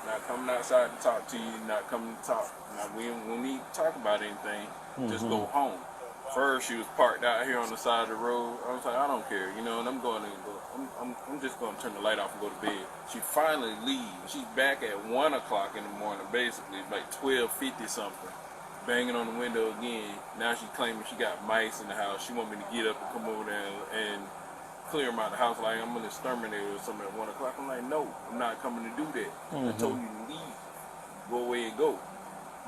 Not coming outside to talk to you, not coming to talk. When we talk about anything, just go home. First, she was parked out here on the side of the road. I was like, I don't care, you know, and I'm going to go. I'm just going to turn the light off and go to bed. She finally leaves. She's back at 1 o'clock in the morning, basically, like 12:50 something, banging on the window again. Now she's claiming she got mice in the house. She want me to get up and come over there and clear them out of the house like I'm gonna exterminate or something at 1 o'clock. I'm like, no, I'm not coming to do that. I told you to leave. Go away and go.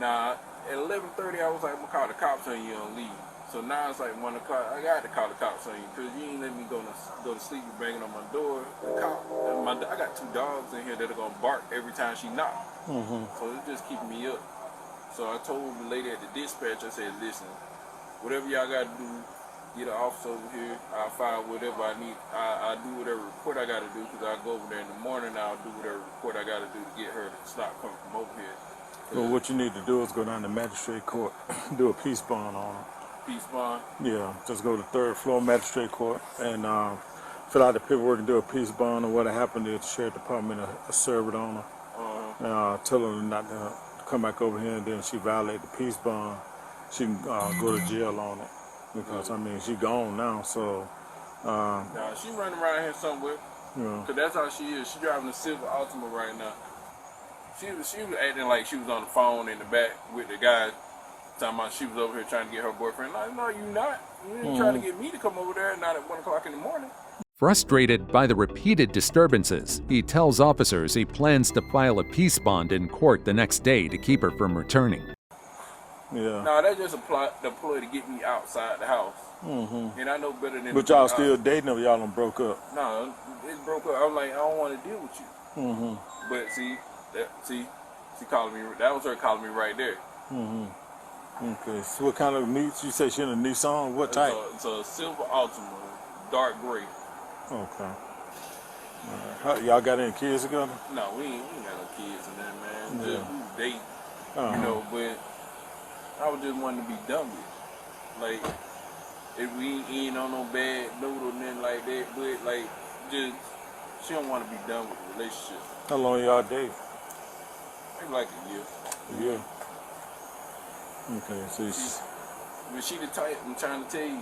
Now, at 11:30, I was like, I'm gonna call the cops on you and leave. So now it's like 1 o'clock. I got to call the cops on you because you ain't let me go to sleep. You banging on my door. I got 2 dogs in here that are gonna bark every time she knocks. So it's just keeping me up. So I told the lady at the dispatch, I said, listen, whatever y'all got to do, get an officer over here. I'll file whatever I need. I'll do whatever report I got to do because I'll go over there in the morning. I'll do whatever report I got to do to get her to stop coming from over here. Well, what you need to do is go down to magistrate court, do a peace bond on her. Peace bond? Yeah, just go to 3rd floor magistrate court and fill out the paperwork and do a peace bond. And what happened is the sheriff department serve it on her. Tell her not to come back over here, and then she violate the peace bond. She can go to jail on it because I mean she gone now. So nah, she running around here somewhere. Yeah. Cause that's how she is. She driving a silver Altima right now. She was acting like she was on the phone in the back with the guy. Talking about she was over here trying to get her boyfriend. Like, no, you not. You didn't try to get me to come over there, not at 1 o'clock in the morning. Frustrated by the repeated disturbances, he tells officers he plans to file a peace bond in court the next day to keep her from returning. Yeah. No, that's just a ploy to get me outside the house. And I know better than. But y'all still dating or y'all done broke up? No, it broke up. I'm like, I don't want to deal with you. But she calling me. That was her calling me right there. Okay. So what kind of you say she in a Nissan? What type? It's a silver Altima, dark gray. Okay. Y'all got any kids together? No, we ain't got no kids in there, man. Just we date, you know. But I was just wanting to be done with. Like, if we ain't on no bad note or nothing like that, but like, just she don't want to be done with the relationship. How long y'all date? Maybe like a year. A year. Okay, so but she the type, I'm trying to tell you,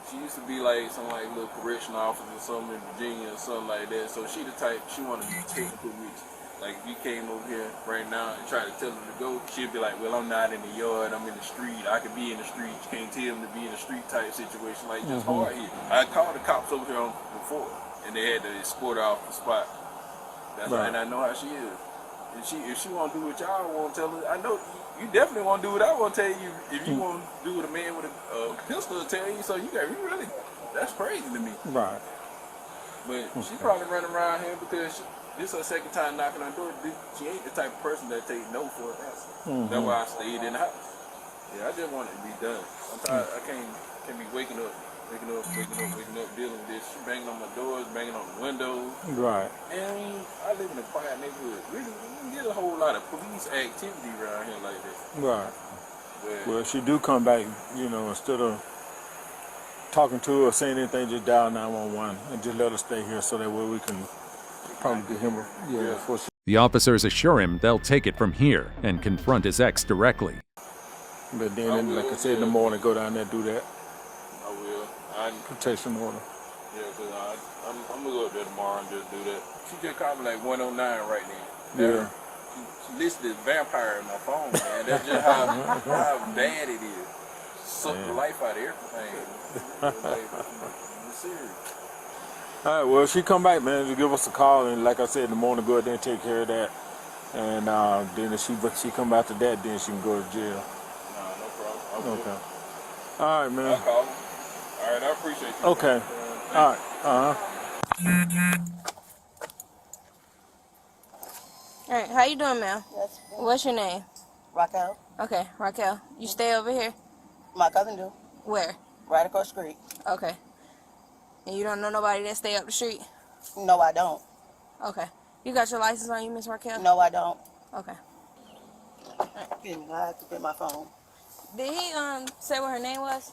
she used to be like some like little correctional officer or something in Virginia or something like that. So she the type, she want to be technical with you. Like if you came over here right now and tried to tell her to go, she'd be like, well, I'm not in the yard, I'm in the street. I could be in the street. You can't tell them to be in the street type situation. Like just hard hit. I called the cops over here before and they had to escort her off the spot. That's right. And I know how she is. And if she want to do what y'all want to tell her, I know you definitely want to do what I want to tell you. If you want to do what a man with a pistol will tell you, so you really, that's crazy to me. Right. But she probably running around here because this is her second time knocking on the door. She ain't the type of person that take no for an answer. That's why I stayed in the house. Yeah, I just want it to be done. I'm tired. I can't be waking up, dealing with this. She banging on my doors, banging on the windows. Right. And I live in a quiet neighborhood. Really, you get a whole lot of police activity around here like this. Right. Well, if she do come back, you know, instead of talking to her or saying anything, just dial 911 and just let her stay here so that way we can probably get him. Before she... The officers assure him they'll take it from here and confront his ex directly. But then, like I said, in the morning, go down there and do that. I will. Protection order. Yeah, because I'm going to go up there tomorrow and just do that. She just called me like 109 right now. Yeah. She listed as vampire in my phone, man. That's just how bad it is. Suck the life out of everything. It's serious. All right, well, if she come back, man, just give us a call. And like I said, in the morning, go out there and take care of that. And then if she come after that, then she can go to jail. Nah, no problem. Okay. All right, man. I'll call her. All right, I appreciate you. Okay. All right. All right, how you doing, ma'am? Yes. What's your name? Raquel. Okay, Raquel. You stay over here? My cousin do. Where? Right across the street. Okay. And you don't know nobody that stay up the street? No, I don't. Okay. You got your license on you, Miss Raquel? No, I don't. Okay. Excuse me, I have to get my phone. Did he say what her name was?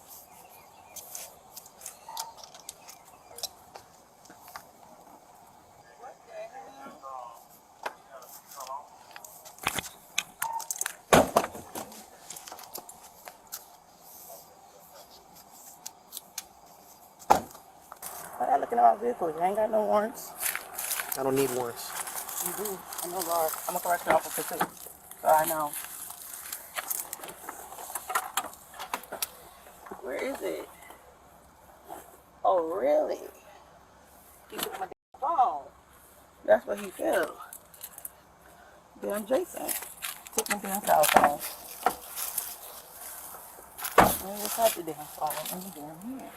I gotta look at my vehicle. You ain't got no warrants. I don't need warrants. You do. I know, Lord. I'm a correctional officer too. So I know. Where is it? Oh, really? He took my phone. That's what he feels. Damn Jason. Took my damn cell phone. I just had the damn phone in the damn hand.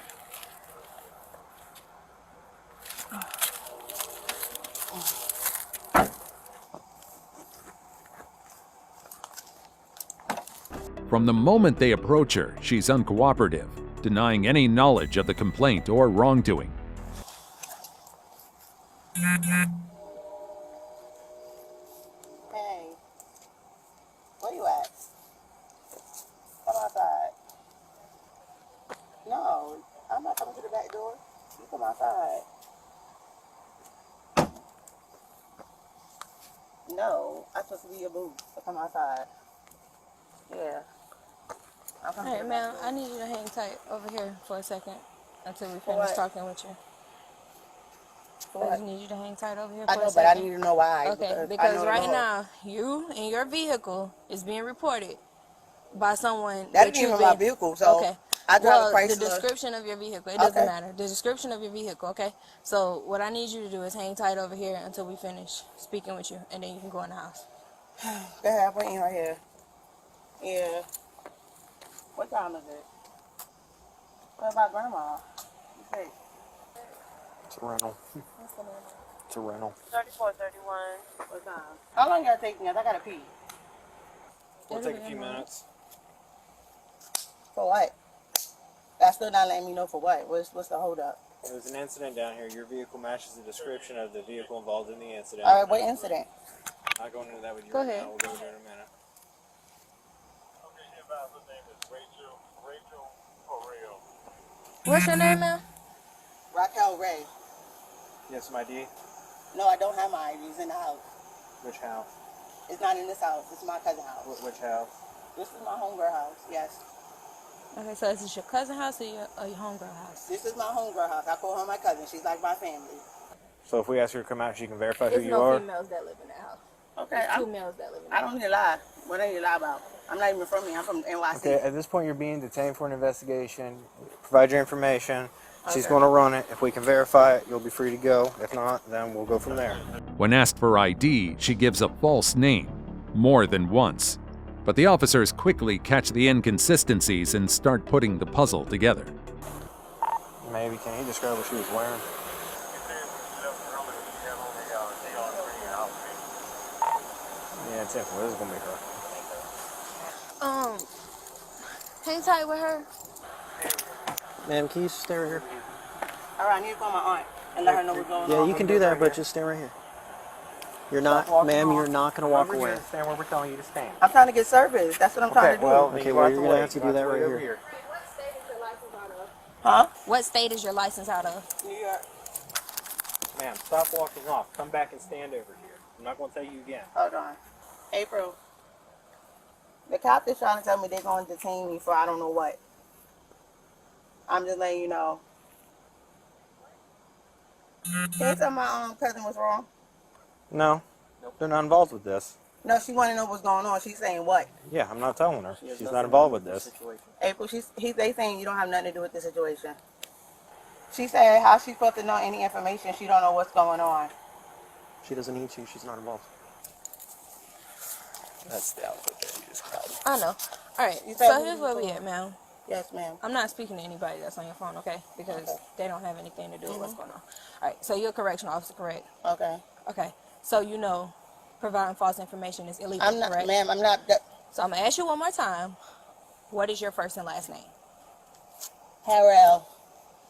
From the moment they approach her, she's uncooperative, denying any knowledge of the complaint or wrongdoing. Hey, where you at? Come outside. No, I'm not coming to the back door. You come outside. No, I'm supposed to be your boo, so come outside. Yeah. Hey, ma'am, I need you to hang tight over here for a second until we For finish what? talking with you. For I just what? need you to hang tight over here I for know, a but I second. need to know why. Okay, I because know the right law. now, you and your vehicle is being reported by someone That that ain't you've even been... my vehicle, so okay. I drive Well, a Chrysler. the description of your vehicle, it doesn't Okay. matter. The description of your vehicle, okay? So what I need you to do is hang tight over here until we finish speaking with you, and then you can go in the house. Go ahead, I'm waiting right here. Yeah. What time is it? What about grandma? You say It's a rental. what's the name? It's a rental. 3431. What time? How long you gotta take me? I gotta pee. We'll take a few minutes. For what? That's still not letting me know for what. What's the hold up? There was an incident down here. Your vehicle matches the description of the vehicle involved in the incident. All right, what incident? Not going into that with you Go right ahead. now. We'll go there in a minute. What's your name, ma'am? Raquel Ray. You have some ID? No, I don't have my ID. It's in the house. Which house? It's not in this house. It's my cousin's house. Which house? This is my homegirl house. Yes. Okay, so is this your cousin's house or your homegirl house? This is my homegirl house. I call her my cousin. She's like my family. So if we ask her to come out, she can verify There's who no you are? females that live in that house. Okay. There's two males that live in that I don't need to lie. What I need to lie about? I'm not even from here. I'm from NYC. Okay, at this point you're being detained for an investigation. Provide your information. She's Okay. going to run it. If we can verify it, you'll be free to go. If not, then we'll go from there. When asked for ID, she gives a false name, more than once. But the officers quickly catch the inconsistencies and start putting the puzzle together. Maybe, can you describe what she was wearing? Yeah, it's definitely, this is going to be her. Hang tight with her. Ma'am, can you stay right here? All right, I need to call my aunt and let her know what's going on. Yeah, you can do that, but just stay right here. You're not, ma'am, you're not going to walk away. Stand where we're telling you to stand. I'm trying to get service. That's what I'm trying to do. Okay, well, you're going to have to do that right here. Huh? What state is your license out of? New York. Ma'am, stop walking off. Come back and stand over here. I'm not going to tell you again. Hold on. April. The cop is trying to tell me they're going to detain me for I don't know what. I'm just letting you know. Can you tell my cousin what's wrong? No, they're not involved with this. No, she want to know what's going on. She's saying what? Yeah, I'm not telling her. She's not involved with this. April, they saying you don't have nothing to do with the situation. She said how she's supposed to know any information. She don't know what's going on. She doesn't need to. She's not involved. That's the outfit that you just got. I know. All right, You said so who here's was where we going? at, ma'am. Yes, ma'am. I'm not speaking to anybody that's on your phone, okay? Because Okay. they don't have anything to do with what's going on. All right, so you're a correctional officer, correct? Okay. Okay, so you know providing false information is illegal, I'm not, correct? ma'am. I'm not. So I'm going to ask you one more time. What is your first and last name? Harrell.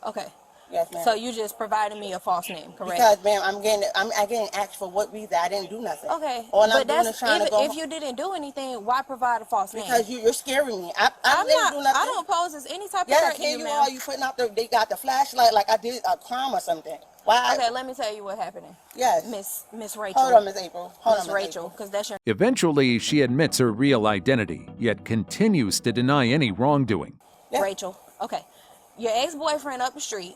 Okay. Yes, ma'am. So you just provided me a false name, correct? Because, ma'am, I'm getting asked for what reason. I didn't do nothing. Okay, All I'm but doing that's is trying to even go if you didn't do anything, why provide a false name? because you're scaring me. I I'm didn't not. do nothing. I don't pose as any type of Yes, threat to here you, you ma'am. are. You putting out they got the flashlight like I did a crime or something. Why? Okay, let me tell you what happened. Yes. Miss Rachel. Hold on, Miss April. Hold Miss on, Rachel, because that's your. Eventually, she admits her real identity, yet continues to deny any wrongdoing. Rachel. Okay. Your ex-boyfriend up the street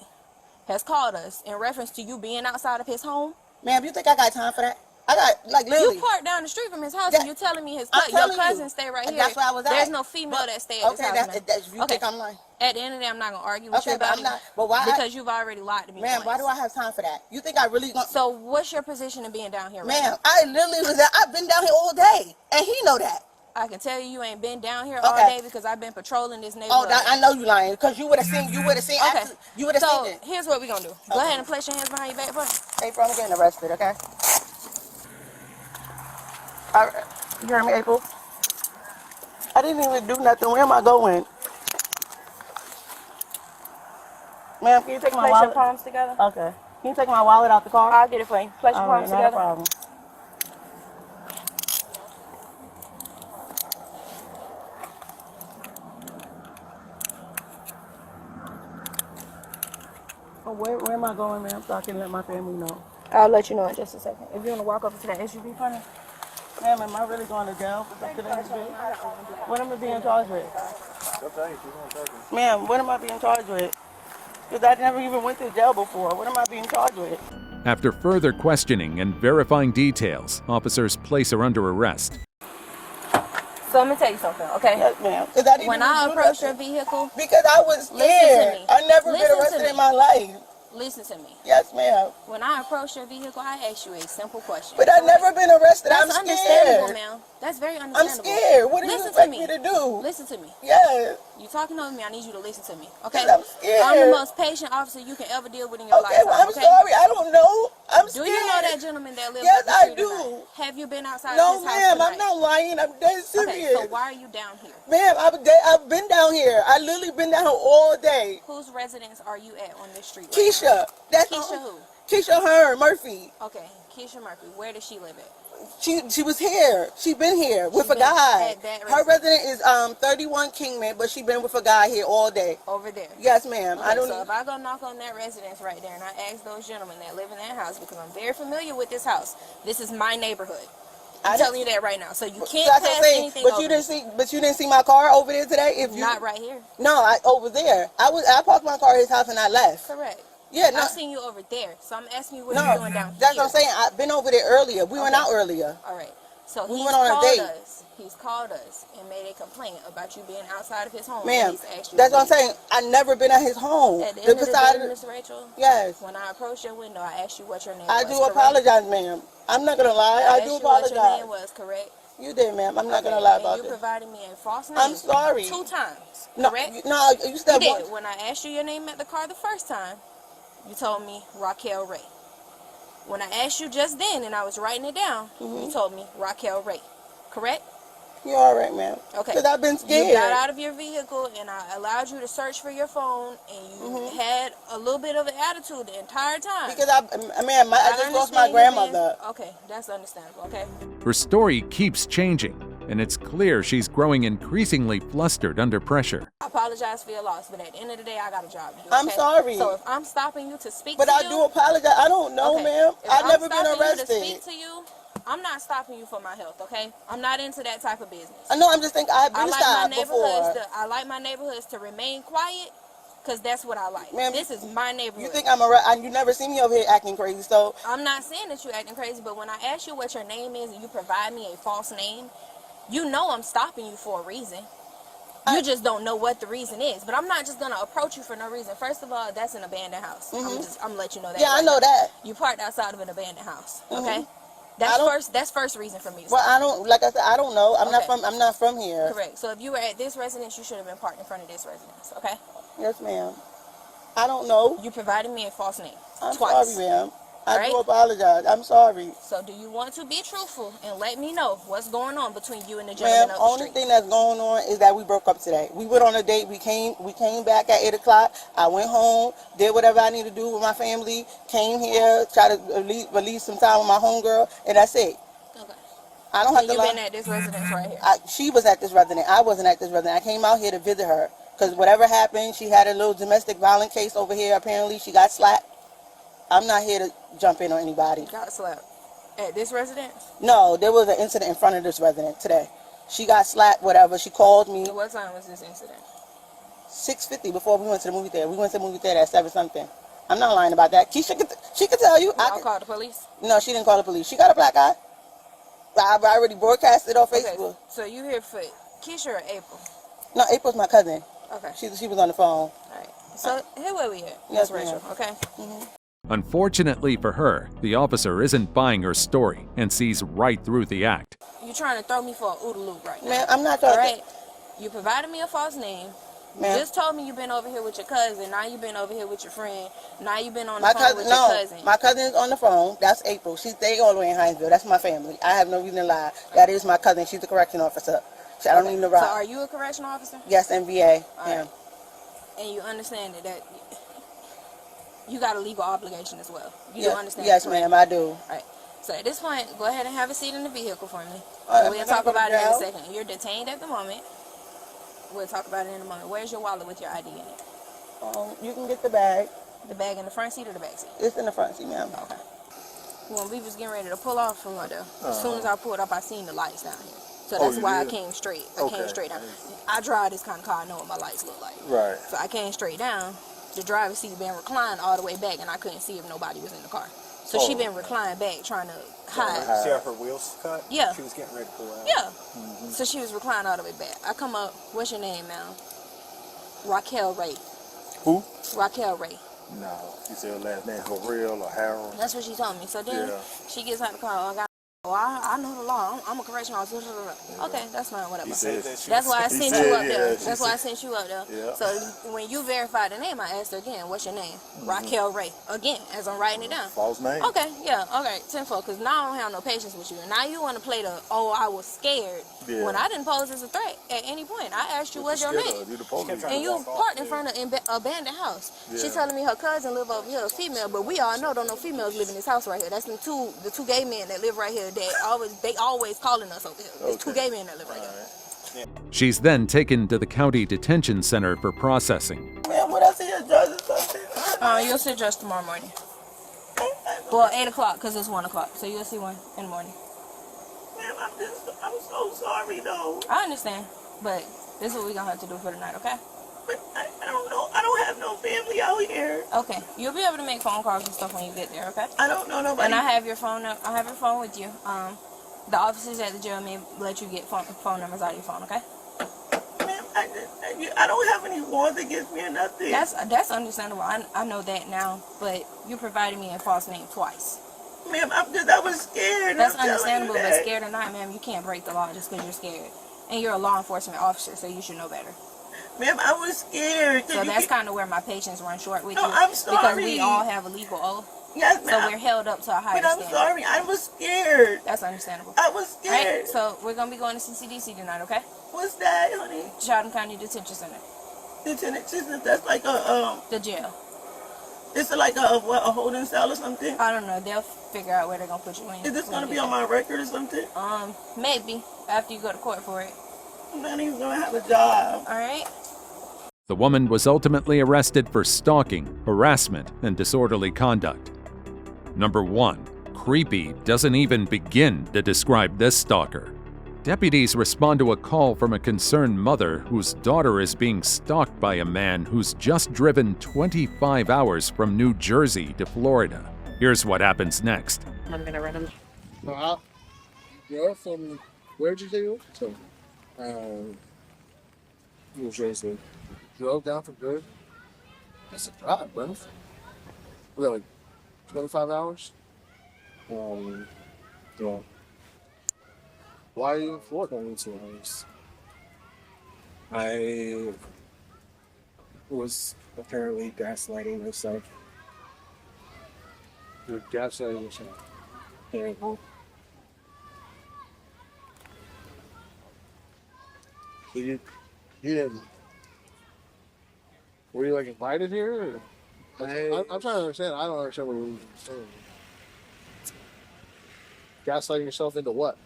has called us in reference to you being outside of his home. Ma'am, you think I got time for that? I got, like, literally. You parked down the street from his house, Yeah. and you're telling me I'm your telling cousin you. stay right here. That's where I was at. There's no female that stay at this house, ma'am. You think I'm lying? At the end of the day, I'm not gonna argue with you But about I'm not. it. But why? Because you've already lied to me. Ma'am, why do I have time for that? You think I really gonna? So what's your position in being down here, right Ma'am, now? I literally was. I've been down here all day, and he know that. I can tell you ain't been down here all day because I've been patrolling this neighborhood. Oh, I know you lying because you would have seen. You would have seen. Okay. You would have so seen it. Here's what we're gonna do. Go ahead and place your hands behind your back, bro. April, I'm getting arrested. Okay. You heard me, April? I didn't even do nothing. Where am I going? Ma'am, can you take my Place wallet? your palms together. Okay. Can you take my wallet out the car? I'll get it for you. Place your palms Not together. a problem. Oh, where am I going, ma'am? So I can let my family know. I'll let you know in just a second. If you want to walk up to that SUV, funny. Ma'am, am I really going to jail for something that What am I being charged with? Ma'am, what am I being charged with? Because I never even went to jail before. What am I being charged with? After further questioning and verifying details, officers place her under arrest. So let me tell you something, okay? Yes, ma'am. When I approached your vehicle, because I was scared. Listen to me. I never been arrested in my life. Listen to me. Yes, ma'am. When I approached your vehicle, I asked you a simple question. But I've never been arrested. That's I'm scared. understandable, ma'am. That's very understandable. I'm scared. What do you expect me to do? Listen to me. Yes. You talking over me, I need you to listen to me, okay? I'm scared. I'm the most patient officer you can ever deal with in your Okay, lifetime, well, I'm okay? sorry. I don't know. I'm scared. Do you know that gentleman that lives Yes, up the I street do. tonight? Have you been outside No, of his house ma'am. tonight? I'm not lying. I'm dead serious. Okay, so why are you down here? Ma'am, I've been down here. I literally been down here all day. Whose residence are you at on this street right Keisha. now? That's Keisha who? Keisha Hearn Murphy. Okay, Keisha Murphy. Where does she live at? She was here. She been here with a guy. Her resident is 31 Kingman, but she been with a guy here all day. Over there. Yes, ma'am. Okay, I don't. So if I go knock on that residence right there and I ask those gentlemen that live in that house, because I'm very familiar with this house. This is my neighborhood. I'm telling you that right now. So you can't pass anything But over you didn't see my car over there today. If you not right here. No, over there. I parked my car at his house and I left. Correct. Yeah, no. I've seen you over there, so I'm asking you what you're doing down here. That's what I'm saying. I've been over there earlier. We went out earlier. All right. So we he's went on a called date. us. He's called us and made a complaint about you being outside of his home. Ma'am, He's asked you that's to what I'm leave. saying. I never been at his home. At the end of the day, Miss Rachel, yes. When I approached your window, I asked you what your name I was. do apologize, ma'am. I'm not gonna lie. I do asked you what your apologize. name was, correct? You did, ma'am. I'm not gonna lie about you this. provided me a false name. I'm sorry. 2 times, No, correct? no, you said You once. did. When I asked you your name at the car the first time, you told me Raquel Ray. When I asked you just then, and I was writing it down, you told me Raquel Ray, correct? You're all right, ma'am. Okay. Because I've been scared. You got out of your vehicle, and I allowed you to search for your phone, and you had a little bit of an attitude the entire time. Because I just lost my grandmother. Okay, that's understandable. Okay. Her story keeps changing, and it's clear she's growing increasingly flustered under pressure. I apologize for your loss, but at the end of the day, I got a job to do. I'm okay? sorry. So if I'm stopping you to speak But to I you, do apologize. I don't know, okay. ma'am. If I've I'm never been stopping arrested. You to speak to you, I'm not stopping you for my health, okay? I'm not into that type of business. I know. I'm just thinking I've been stopped before. I like my neighborhoods to remain quiet, because that's what I like. Ma'am, this is my neighborhood. You think I'm you never see me over here acting crazy, so. I'm not saying that you're acting crazy, but when I ask you what your name is and you provide me a false name, you know I'm stopping you for a reason. You just don't know what the reason is. But I'm not just going to approach you for no reason. First of all, that's an abandoned house. I'm going to let you know that. Yeah, I know that. You parked outside of an abandoned house, okay? That's first reason for me. Well, I don't, like I said, I don't know. I'm not from here. Correct. So if you were at this residence, you should have been parked in front of this residence, okay? Yes, ma'am. I don't know. You provided me a false name. I'm twice. sorry, ma'am. I do apologize. I'm sorry. So do you want to be truthful and let me know what's going on between you and the gentleman up the only street? thing that's going on is that we broke up today. We went on a date. We came back at 8 o'clock. I went home, did whatever I need to do with my family, came here, try to release some time with my homegirl, and that's it. Okay. I don't have to lie. You've been at this residence right here? She was at this residence. I wasn't at this residence. I came out here to visit her because whatever happened, she had a little domestic violence case over here. Apparently, she got slapped. I'm not here to jump in on anybody. Got slapped at this residence? No, there was an incident in front of this residence today. She got slapped, whatever. She called me. What time was this incident? 6:50 before we went to the movie theater. We went to the movie theater at 7 something. I'm not lying about that. Keisha, she could tell you. I'll call the police. No, she didn't call the police. She got a black eye. I already broadcasted on Facebook. Okay, so you here for Keisha or April? No, April's my cousin. Okay. She was on the phone. All right. So here where we at. Yes, Miss Rachel. ma'am. Okay. Unfortunately for her, the officer isn't buying her story and sees right through the act. You trying to throw me for a OODA loop right now? Man, I'm not trying All right. You provided me a false name. You Ma'am. just told me you've been over here with your cousin. Now you've been over here with your friend. Now you've been on the My phone cousin, with your cousin. my cousin is on the phone. That's April. They all the way in Hinesville. That's my family. I have no reason to lie. That is my cousin. She's a correction officer. I don't need to So rob. are you a correctional officer? Yes, MVA. All right. And you understand that you got a legal obligation as well. You do understand? Yes, that, correct? ma'am, I do. All right. So at this point, go ahead and have a seat in the vehicle for me. All right, We'll I'm talk gonna about go it in a down. second. You're detained at the moment. We'll talk about it in a moment. Where's your wallet with your ID in it? You can get the bag. The bag in the front seat or the back seat? It's in the front seat, ma'am. Okay. When we was getting ready to pull off from there, as soon as I pulled up, I seen the lights down here. So that's why I came straight. I came straight down. I drive this kind of car. I know what my lights look like. Right. So I came straight down. The driver's seat been reclined all the way back, and I couldn't see if nobody was in the car. So she been reclined back, trying to hide. See how her wheels cut? Yeah. She was getting ready to pull out. Yeah. So she was reclined all the way back. I come up. What's your name now? Raquel Ray. Who? Raquel Ray. No. You said her last name Harrell or Harold. That's what she told me. So then she gets out of the car. I know the law. I'm a correctional officer. Okay, that's fine. Whatever. That's why I sent you up there. That's why I sent you up there. Yeah. So when you verified the name, I asked her again, what's your name? Raquel Ray. Again, as I'm writing it down. False name. Okay, yeah, okay, tenfold. Because now I don't have no patience with you. And now you want to play the, I was scared. Yeah. When I didn't pose as a threat at any point. I asked you, what's your name? You the police. And you parked in front of an abandoned house. Yeah. She's telling me her cousin live over here, a female, but we all know don't no females live in this house right here. That's the two gay men that live right here that they always calling us over here. There's two gay men that live right here. She's then taken to the county detention center for processing. Man, what I see a judge or something? You'll see judge tomorrow morning. Well, 8 o'clock, because it's 1 o'clock. So you'll see one in the morning. Man, I'm so sorry though. I understand, but this is what we're going to have to do for the night, okay? But I don't know. I don't have no family out here. Okay. You'll be able to make phone calls and stuff when you get there, okay? I don't know nobody. And I have your phone. I have your phone with you. The officers at the jail may let you get phone numbers out of your phone, okay? Ma'am, I don't have any warrants against me or nothing. That's understandable. I know that now, but you provided me a false name twice. Ma'am, I was scared. That's understandable, but scared or not, ma'am, you can't break the law just because you're scared. And you're a law enforcement officer, so you should know better. Ma'am, I was scared. So that's kind of where my patience runs short with you. I'm sorry. Because we all have a legal oath. Yes, ma'am. So we're held up to a higher standard. But I'm sorry, I was scared. That's understandable. I was scared. Right, so we're going to be going to CCDC tonight, okay? What's that, honey? Chatham County Detention Center. Detention, that's like a, the jail. It's like a holding cell or something? I don't know. They'll figure out where they're going to put you in. Is this going to be on my record or something? Maybe, after you go to court for it. I'm not even going to have a job. All right. The woman was ultimately arrested for stalking, harassment, and disorderly conduct. Number 1. Creepy doesn't even begin to describe this stalker. Deputies respond to a call from a concerned mother whose daughter is being stalked by a man who's just driven 25 hours from New Jersey to Florida. Here's what happens next. I'm gonna run him. You're from, where'd you say you were? New Jersey. Drove down for good? That's a drive, bro. Really? 25 hours? Yeah. Why are you in Florida? 22 hours. I was apparently gaslighting myself. You're gaslighting yourself? Yeah. So you didn't. Were you like invited here? Or? I'm trying to understand. I don't understand what you're saying. Gaslighting yourself into what?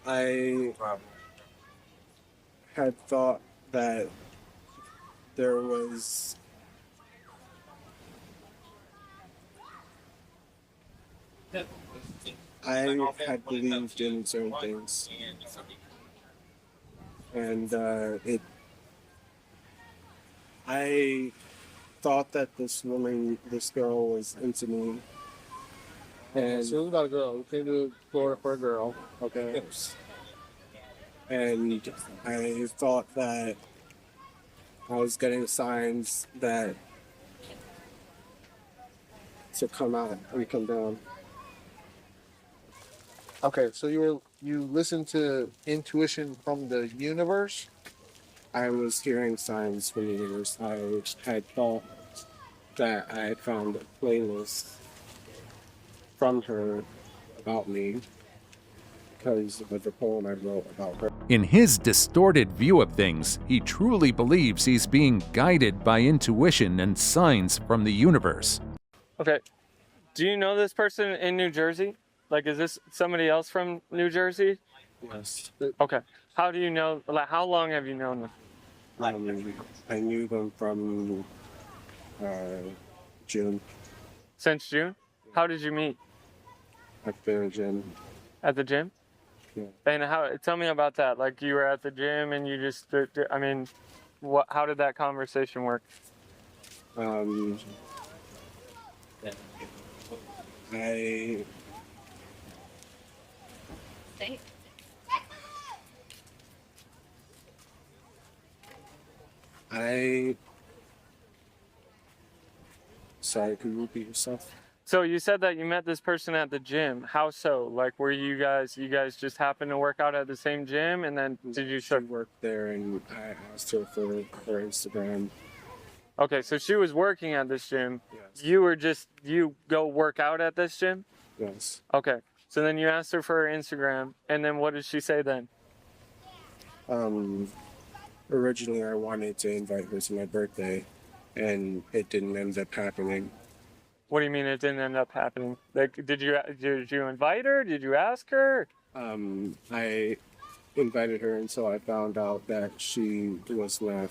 I had thought that there was I had believed in certain things, and I thought that this girl was into me. And So it was about a girl. We came to Florida for a girl. okay. And I thought that I was getting signs that to come out and come down. Okay, so you listened to intuition from the universe? I was hearing signs from the universe. I had thought that I had found a playlist from her about me because of the poem I wrote about her. In his distorted view of things, he truly believes he's being guided by intuition and signs from the universe. Okay. Do you know this person in New Jersey? Like, is this somebody else from New Jersey? Yes. Okay. How do you know, like, how long have you known them? I knew them from June. Since June? How did you meet? At the gym. At the gym? Yeah. And tell me about that. Like, you were at the gym and you just, I mean, how did that conversation work? Sorry, can you repeat yourself? So you said that you met this person at the gym. How so? Like, were you guys just happened to work out at the same gym, and then did you She worked there, and I asked her for her Instagram. Okay, so she was working at this gym. Yes. You go work out at this gym? Yes. Okay. So then you asked her for her Instagram, and then what did she say then? Originally I wanted to invite her to my birthday, and it didn't end up happening. What do you mean it didn't end up happening? Like, did you invite her? Did you ask her? I invited her until I found out that she was not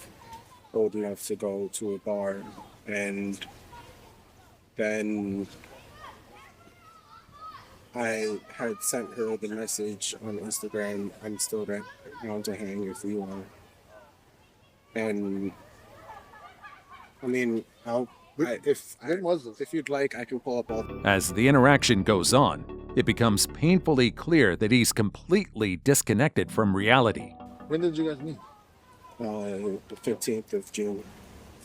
old enough to go to a bar, and then I had sent her the message on Instagram, I'm still down to hang if you are. And I mean, if you'd like, I can pull up all. As the interaction goes on, it becomes painfully clear that he's completely disconnected from reality. When did you guys meet? The 15th of June.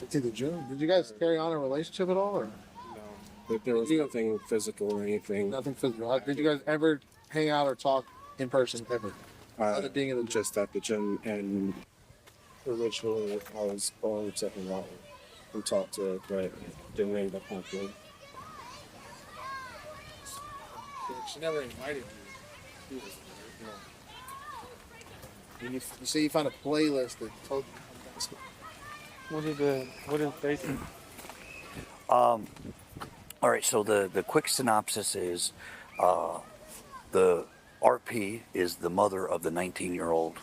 15th of June? Did you guys carry on a relationship at all? Or? No. There was nothing physical or anything. Nothing physical. Did you guys ever hang out or talk in person ever? Other being in the just at the gym, and originally I was going to hang out and talk to her, but didn't end up happening. She never invited you. You say you found a playlist that told you. What is basically? All right, so the quick synopsis is the RP is the mother of the 19-year-old.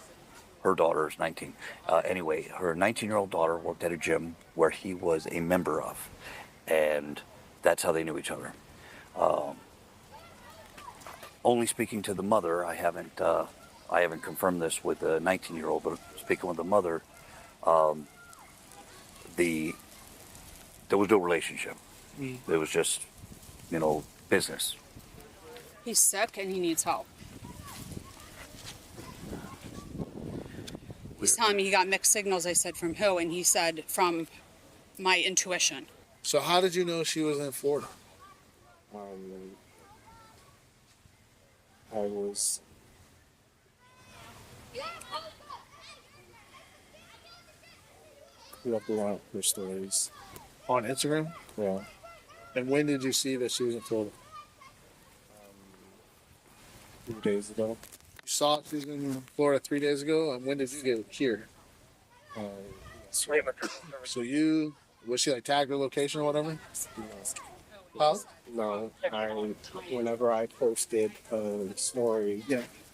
Her daughter is 19. Anyway, her 19-year-old daughter worked at a gym where he was a member of, and that's how they knew each other. Only speaking to the mother, I haven't confirmed this with the 19-year-old, but speaking with the mother, there was no relationship. It was just, business. He's sick and he needs help. He's telling me he got mixed signals. I said, from who? And he said, from my intuition. So how did you know she was in Florida? I was looking out her stories. On Instagram? Yeah. And when did you see that she was in Florida? 2 days ago. You saw she was in Florida 3 days ago, and when did you get here? So was she like tagged her location or whatever? Huh? No, whenever I posted a story,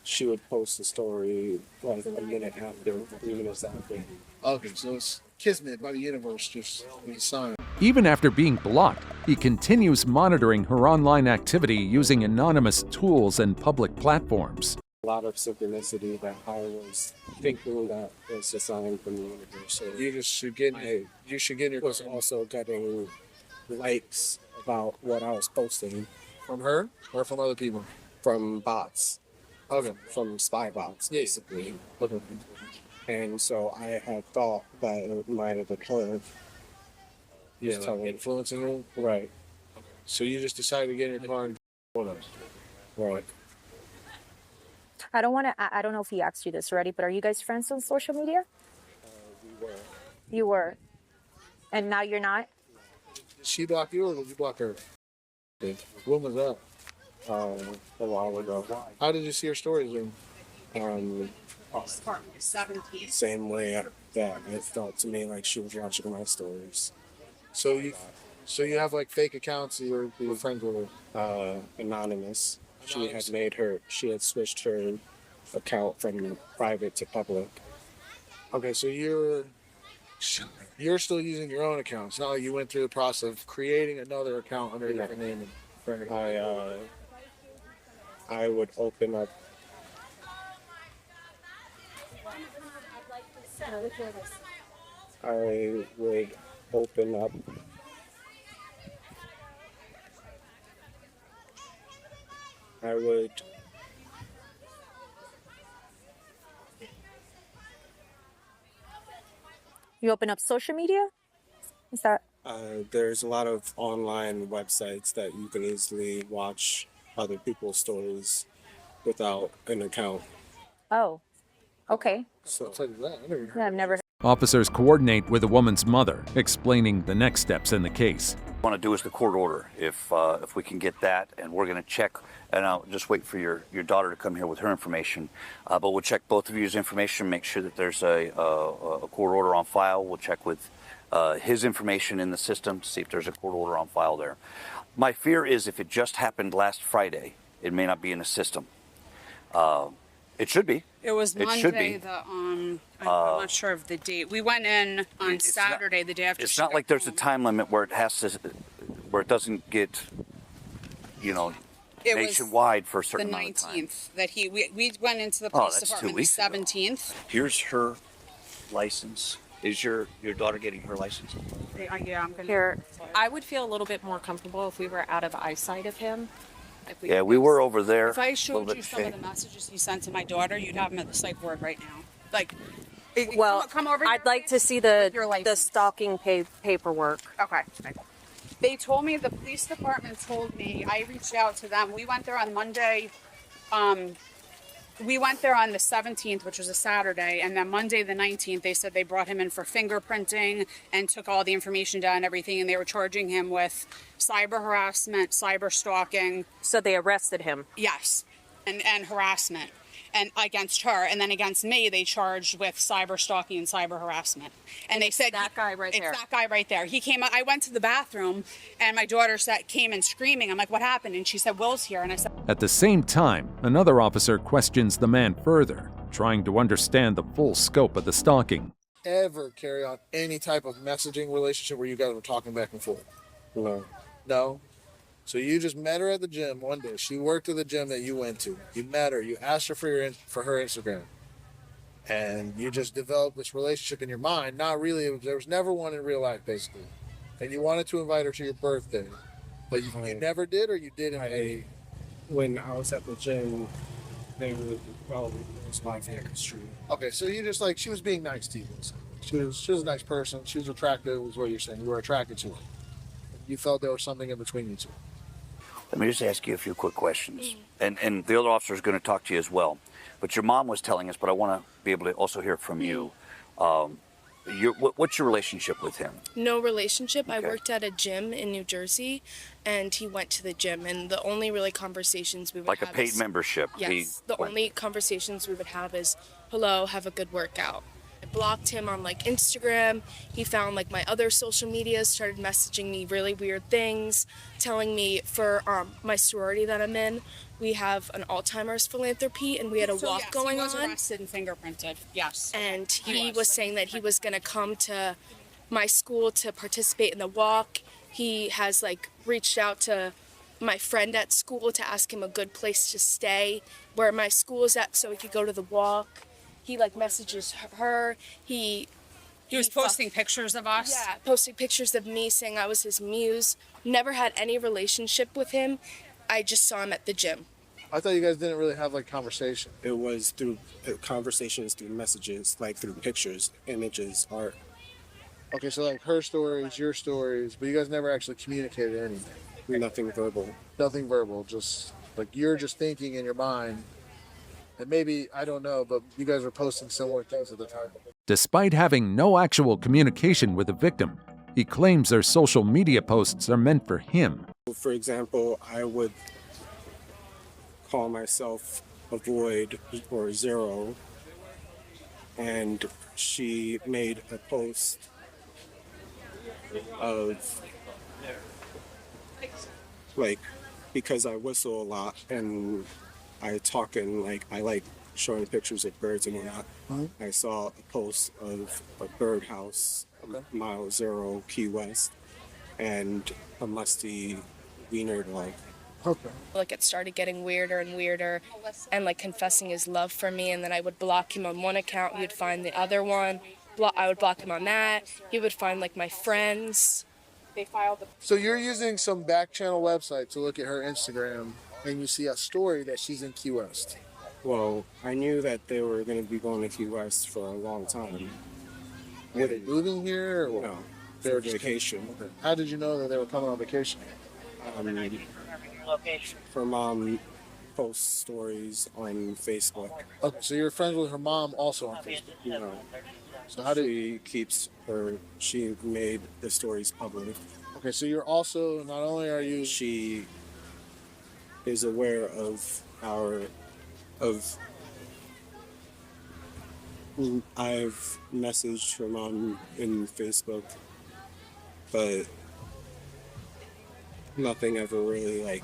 she would post a story like a minute after, 3 minutes after. Okay, so it's kismet by the universe, just a sign. Even after being blocked, he continues monitoring her online activity using anonymous tools and public platforms. A lot of synchronicity that I was thinking that was a sign from the universe. So you should get your was also getting likes about what I was posting. From her or from other people? From bots. Okay. From spy bots, basically. And so I had thought that it might have been her. Yeah, like influencing you? Right. So you just decided to get in your car and Right. I don't want to. I don't know if he asked you this already, but are you guys friends on social media? We were. You were, and now you're not. Did she block you or did you block her? When was that? A while ago. How did you see her stories then? 17. Same way that it felt to me like she was watching my stories. So you have like fake accounts that you were friends with her? Anonymous. She had switched her account from private to public. Okay, so you're still using your own account. It's not like you went through the process of creating another account under a different name. I would open up. I would open up. I would. You open up social media? Is that? There's a lot of online websites that you can easily watch other people's stories without an account. Oh, okay. So Yeah, I've never. Officers coordinate with the woman's mother, explaining the next steps in the case. What we want to do is the court order. If we can get that, and we're going to check, and I'll just wait for your daughter to come here with her information. But we'll check both of you's information, make sure that there's a court order on file. We'll check with his information in the system to see if there's a court order on file there. My fear is if it just happened last Friday, it may not be in the system. It should be. It was Monday. It should be. I'm not sure of the date. We went in on Saturday, the day after. It's not like there's a time limit where it doesn't get, nationwide for a certain the amount of time. 19th that we went into the police that's 2 department the weeks ago. 17th. Here's her license. Is your daughter getting her license? Yeah, I'm gonna. Here, I would feel a little bit more comfortable if we were out of eyesight of him. Yeah, we were over there. If I showed you some of the messages he sent to my daughter, you'd have him at the psych ward right now. Like, Well, come over. I'd like to see the stalking paperwork. Okay. They told me, the police department told me, I reached out to them. We went there on Monday. We went there on the 17th, which was a Saturday, and then Monday the 19th, they said they brought him in for fingerprinting and took all the information down and everything, and they were charging him with cyber harassment, cyber stalking. So they arrested him? Yes, and harassment. And against her, and then against me, they charged with cyber stalking and cyber harassment. And they said that guy right there. It's that guy right there. He came. I went to the bathroom, and my daughter came in screaming. I'm like, "What happened?" And she said, "Will's here." And I said, At the same time, another officer questions the man further, trying to understand the full scope of the stalking. Ever carry on any type of messaging relationship where you guys were talking back and forth? No? So you just met her at the gym one day. She worked at the gym that you went to. You met her. You asked her for her Instagram. And you just developed this relationship in your mind. Not really. There was never one in real life, basically. And you wanted to invite her to your birthday. But you never did, or you did invite her? When I was at the gym, it was my favorite street. Okay, so you just she was being nice to you. She was a nice person. She was attractive, is what you're saying. You were attracted to her. You felt there was something in between you two. Let me just ask you a few quick questions. And the other officer is going to talk to you as well. But your mom was telling us, but I want to be able to also hear it from you. What's your relationship with him? No relationship. Okay. I worked at a gym in New Jersey, and he went to the gym. And the only really conversations we would have a paid membership? Yes. The only conversations we would have is, hello, have a good workout. I blocked him on Instagram. He found my other social media, started messaging me really weird things, telling me for my sorority that I'm in, we have an Alzheimer's philanthropy, and we had a walk going on. He was arrested and fingerprinted. Yes. And he was saying that he was going to come to my school to participate in the walk. He has reached out to my friend at school to ask him a good place to stay where my school is at so he could go to the walk. He like messages her. He was posting pictures of us? Yeah, posting pictures of me saying I was his muse. Never had any relationship with him. I just saw him at the gym. I thought you guys didn't really have like conversation. It was through conversations, through messages, like through pictures, images, art. Okay, so like her stories, your stories, but you guys never actually communicated anything. Nothing verbal. Nothing verbal, just like you're just thinking in your mind. And maybe, I don't know, but you guys were posting similar things at the time. Despite having no actual communication with the victim, he claims their social media posts are meant for him. For example, I would call myself Avoid or Zero, and she made a post of like, because I whistle a lot and I talk and like I like showing pictures of birds and whatnot. I saw a post of a birdhouse, mile 0, Key West, and a musty wiener dog. Okay. Like it started getting weirder and weirder and like confessing his love for me, and then I would block him on one account, he would find the other one. I would block him on that. He would find like my friends. They filed the... So you're using some back channel website to look at her Instagram and you see a story that she's in Key West. Well, I knew that they were going to be going to Key West for a long time. Were they moving here? Or no, they were vacation. Okay. How did you know that they were coming on vacation? Her mom posts stories on Facebook. Okay, so you're friends with her mom also on Facebook? No. So how did she made the stories public. Okay, so you're also, not only are you... She is aware of I've messaged her mom in Facebook, but nothing ever really like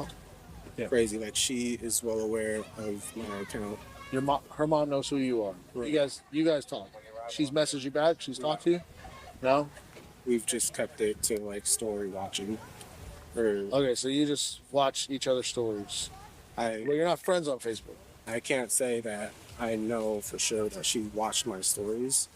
crazy. Like she is well aware of my account. Her mom knows who you are. Right. You guys talk. She's messaged you back? She's talked to you? No? We've just kept it to like story watching. Okay, so you just watch each other's stories. Well, you're not friends on Facebook. I can't say that I know for sure that she watched my stories.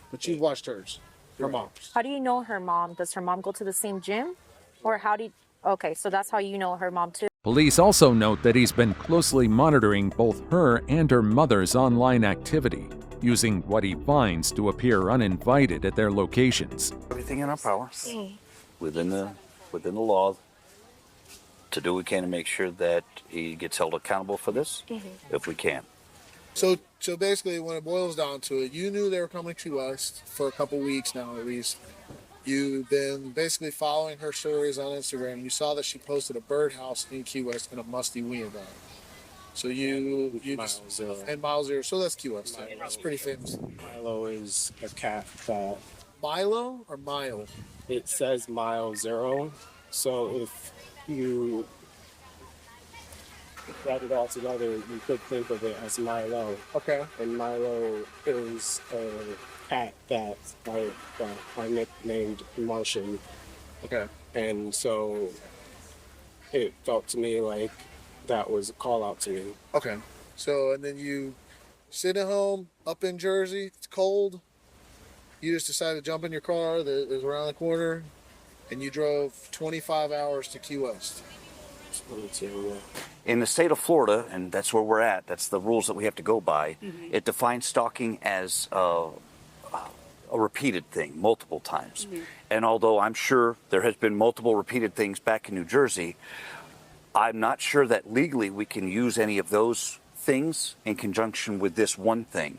But you've watched hers. Her mom's. How do you know her mom? Does her mom go to the same gym? Or how do you... Okay, so that's how you know her mom too. Police also note that he's been closely monitoring both her and her mother's online activity, using what he finds to appear uninvited at their locations. Everything in our power, within the law, to do what we can to make sure that he gets held accountable for this, if we can. So basically, when it boils down to it, you knew they were coming to us for a couple weeks now at least. You've been basically following her stories on Instagram. You saw that she posted a birdhouse in Key West and a musty wiener dog. So you Mile Zero. And Mile Zero. So that's Key West. That's pretty famous. Milo is a cat that... Milo or Mile? It says Mile 0. So if you add it all together, you could think of it as Milo. Okay. And Milo is a cat that I nicknamed Martian. Okay. And so it felt to me like that was a call out to me. Okay. So, and then you sit at home up in Jersey, it's cold. You just decided to jump in your car that is around the corner and you drove 25 hours to Key West. In the state of Florida, and that's where we're at, that's the rules that we have to go by, it defines stalking as a repeated thing, multiple times. And although I'm sure there has been multiple repeated things back in New Jersey, I'm not sure that legally we can use any of those things in conjunction with this one thing.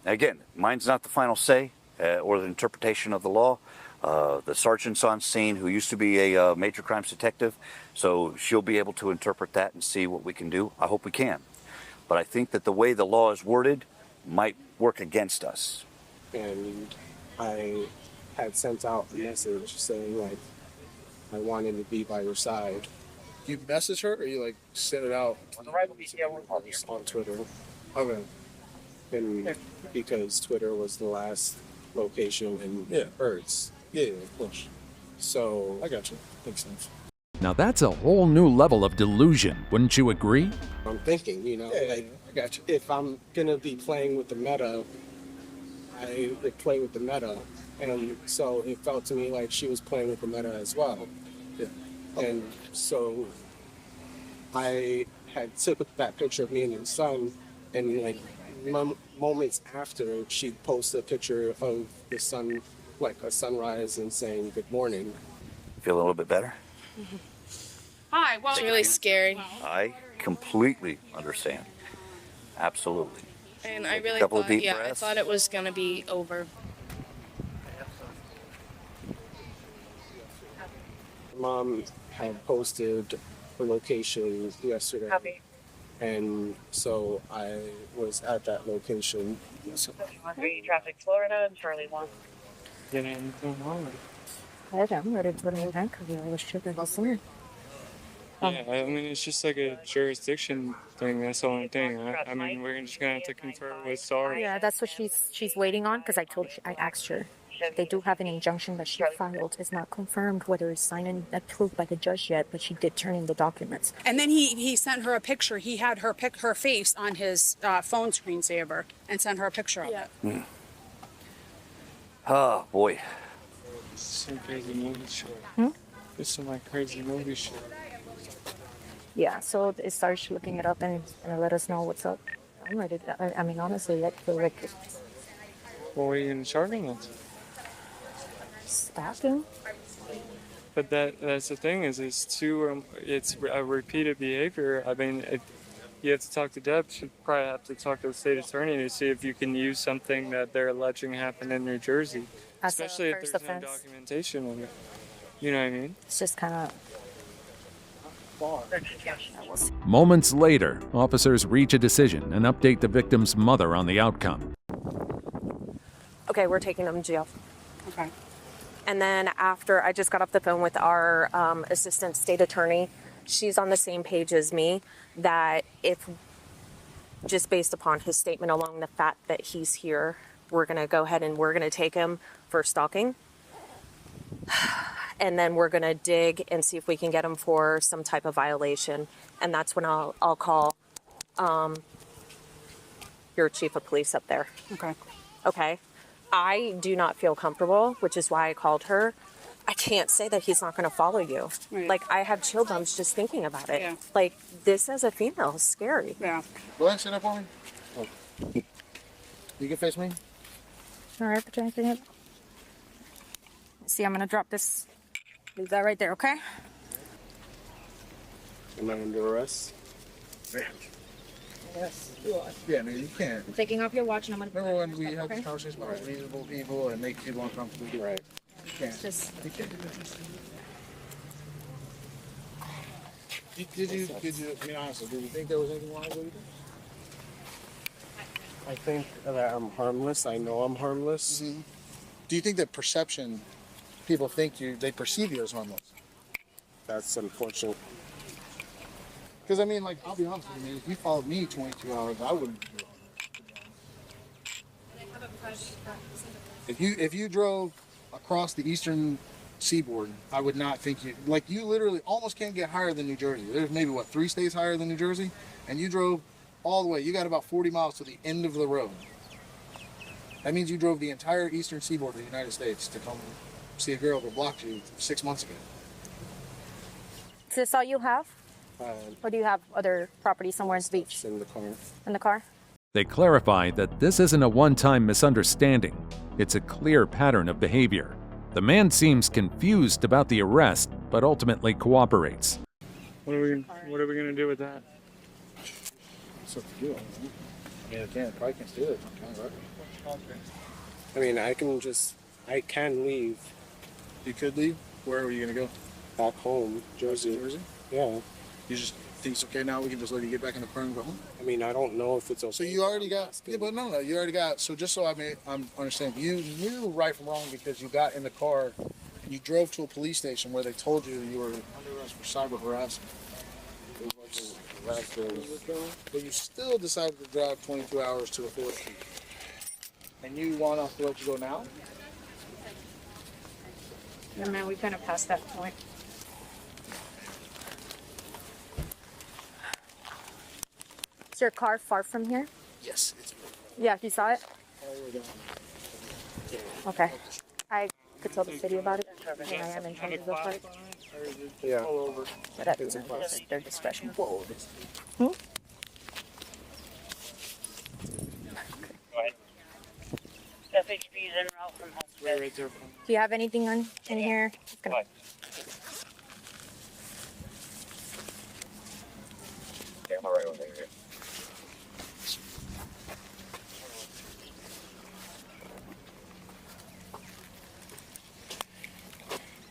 Again, mine's not the final say or the interpretation of the law. The sergeant's on scene, who used to be a major crimes detective, so she'll be able to interpret that and see what we can do. I hope we can. But I think that the way the law is worded might work against us. And I had sent out a message saying, like, I wanted to be by your side. You message her or you, like, send it out? On Twitter. Okay. And because Twitter was the last location in Birds. Yeah, of course. So I got you. Makes sense. Now that's a whole new level of delusion, wouldn't you agree? I'm thinking, you know, like, I got you. If I'm gonna be playing with the meta, I like play with the meta, and so it felt to me like she was playing with the meta as well. Yeah. And so I had took that picture of me and your son, and like moments after, she posted a picture of the sun, like a sunrise, and saying good morning. Feel a little bit better? Hi, well, it's really scary. I completely understand. Absolutely. And I Take a really couple of thought, deep yeah, breaths. I thought it was gonna be over. Mom had posted a location yesterday. Copy. And so I was at that location. 3 traffic Florida and Charlie 1. Get anything wrong with it? I'm ready to put him in handcuffs. I was tripping last summer. Yeah, I mean, it's just like a jurisdiction thing. That's the only thing. I mean, we're just gonna have to confer with Sorry. Yeah, that's what she's waiting on because I asked her. They do have an injunction that she filed. It's not confirmed whether it's signed and approved by the judge yet, but she did turn in the documents. And then he sent her a picture. He had her face on his phone screensaver and sent her a picture of it. Oh, boy. Some crazy movie shit. It's some like crazy movie shit. Yeah, so it starts looking it up and let us know what's up. I'm ready. I mean, honestly, I feel like What are you gonna charge them with? stalking. But that's the thing is it's a repeated behavior. I mean, you have to talk to Deb. You probably have to talk to the state attorney to see if you can use something that they're alleging happened in New Jersey, As a especially if first there's offense. no documentation of it. You know what I mean? It's just kind of. Moments later, officers reach a decision and update the victim's mother on the outcome. Okay, we're taking them to jail. Okay. And then after I just got off the phone with our assistant state attorney, she's on the same page as me that if just based upon his statement alone, the fact that he's here, we're going to go ahead and we're going to take him for stalking. And then we're going to dig and see if we can get him for some type of violation. And that's when I'll call your chief of police up there. Okay. Okay. I do not feel comfortable, which is why I called her. I can't say that he's not going to follow you. Right. Like, I have chill bumps just thinking about it. Yeah. Like, this as a female is scary. Yeah. Go ahead and sit up for me. Oh. You can face me. All right, put your hand in it. See, I'm gonna drop this. Leave that right there, okay? Am I under arrest? Yes, you are. Yeah, man, you can't. I'm taking off your watch and I'm gonna. Remember when we had this conversation about reasonable people and make people uncomfortable? Right. You can't. Just. You can't do that. Did you, I mean, honestly, did you think there was anything wrong with it? I think that I'm harmless. I know I'm harmless. Mm-hmm. Do you think that perception, people think they perceive you as harmless? That's unfortunate. Because, I mean, like, I'll be honest with you, man, if you followed me 22 hours, I wouldn't do it. If you drove across the eastern seaboard, I would not think you literally almost can't get higher than New Jersey. There's maybe, 3 states higher than New Jersey? And you drove all the way. You got about 40 miles to the end of the road. That means you drove the entire eastern seaboard of the United States to come see a girl that blocked you 6 months ago. Is this all you have? Or do you have other property somewhere in the beach? In the car. In the car? They clarify that this isn't a one-time misunderstanding. It's a clear pattern of behavior. The man seems confused about the arrest, but ultimately cooperates. What are we gonna do with that? It's up to you. I mean, probably can't steal it. I mean, I can leave. You could leave? Where are you going to go? Back home, Jersey. Jersey? Yeah. You just think it's okay now? We can just let you get back in the car and go home? I mean, I don't know if it's okay. So you already got, you already got, so just so I'm understanding, you knew right from wrong because you got in the car and you drove to a police station where they told you you were under arrest for cyber harassment. But you still decided to drive 22 hours to the 4th Street. And you want us to let you go now? No, man, we kind of passed that point. Is your car far from here? Yes. Yeah, you saw it? Okay. I could tell the city about it. And I am in charge of the park. Yeah. But that's their discretion. Whoa. Hmm? FHB is en route from Homestead. Do you have anything on in here? Just gonna... Yeah, I'm alright over here.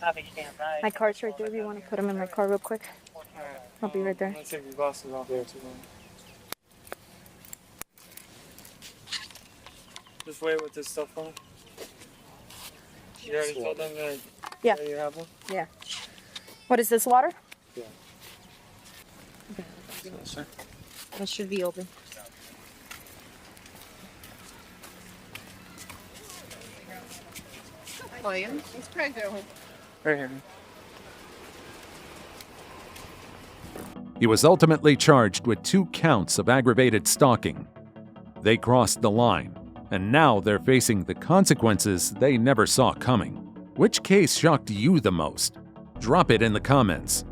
Copy, stand by. My car's right there. Do you want to put them in my car real quick? I'll be right there. I'm gonna take your glasses off there too. Just wait with this stuff on. You already told them that Yeah. you have one? Yeah. What is this, water? Yeah. Okay. It should be open. William, it's Craig going. Right here. He was ultimately charged with 2 counts of aggravated stalking. They crossed the line, and now they're facing the consequences they never saw coming. Which case shocked you the most? Drop it in the comments.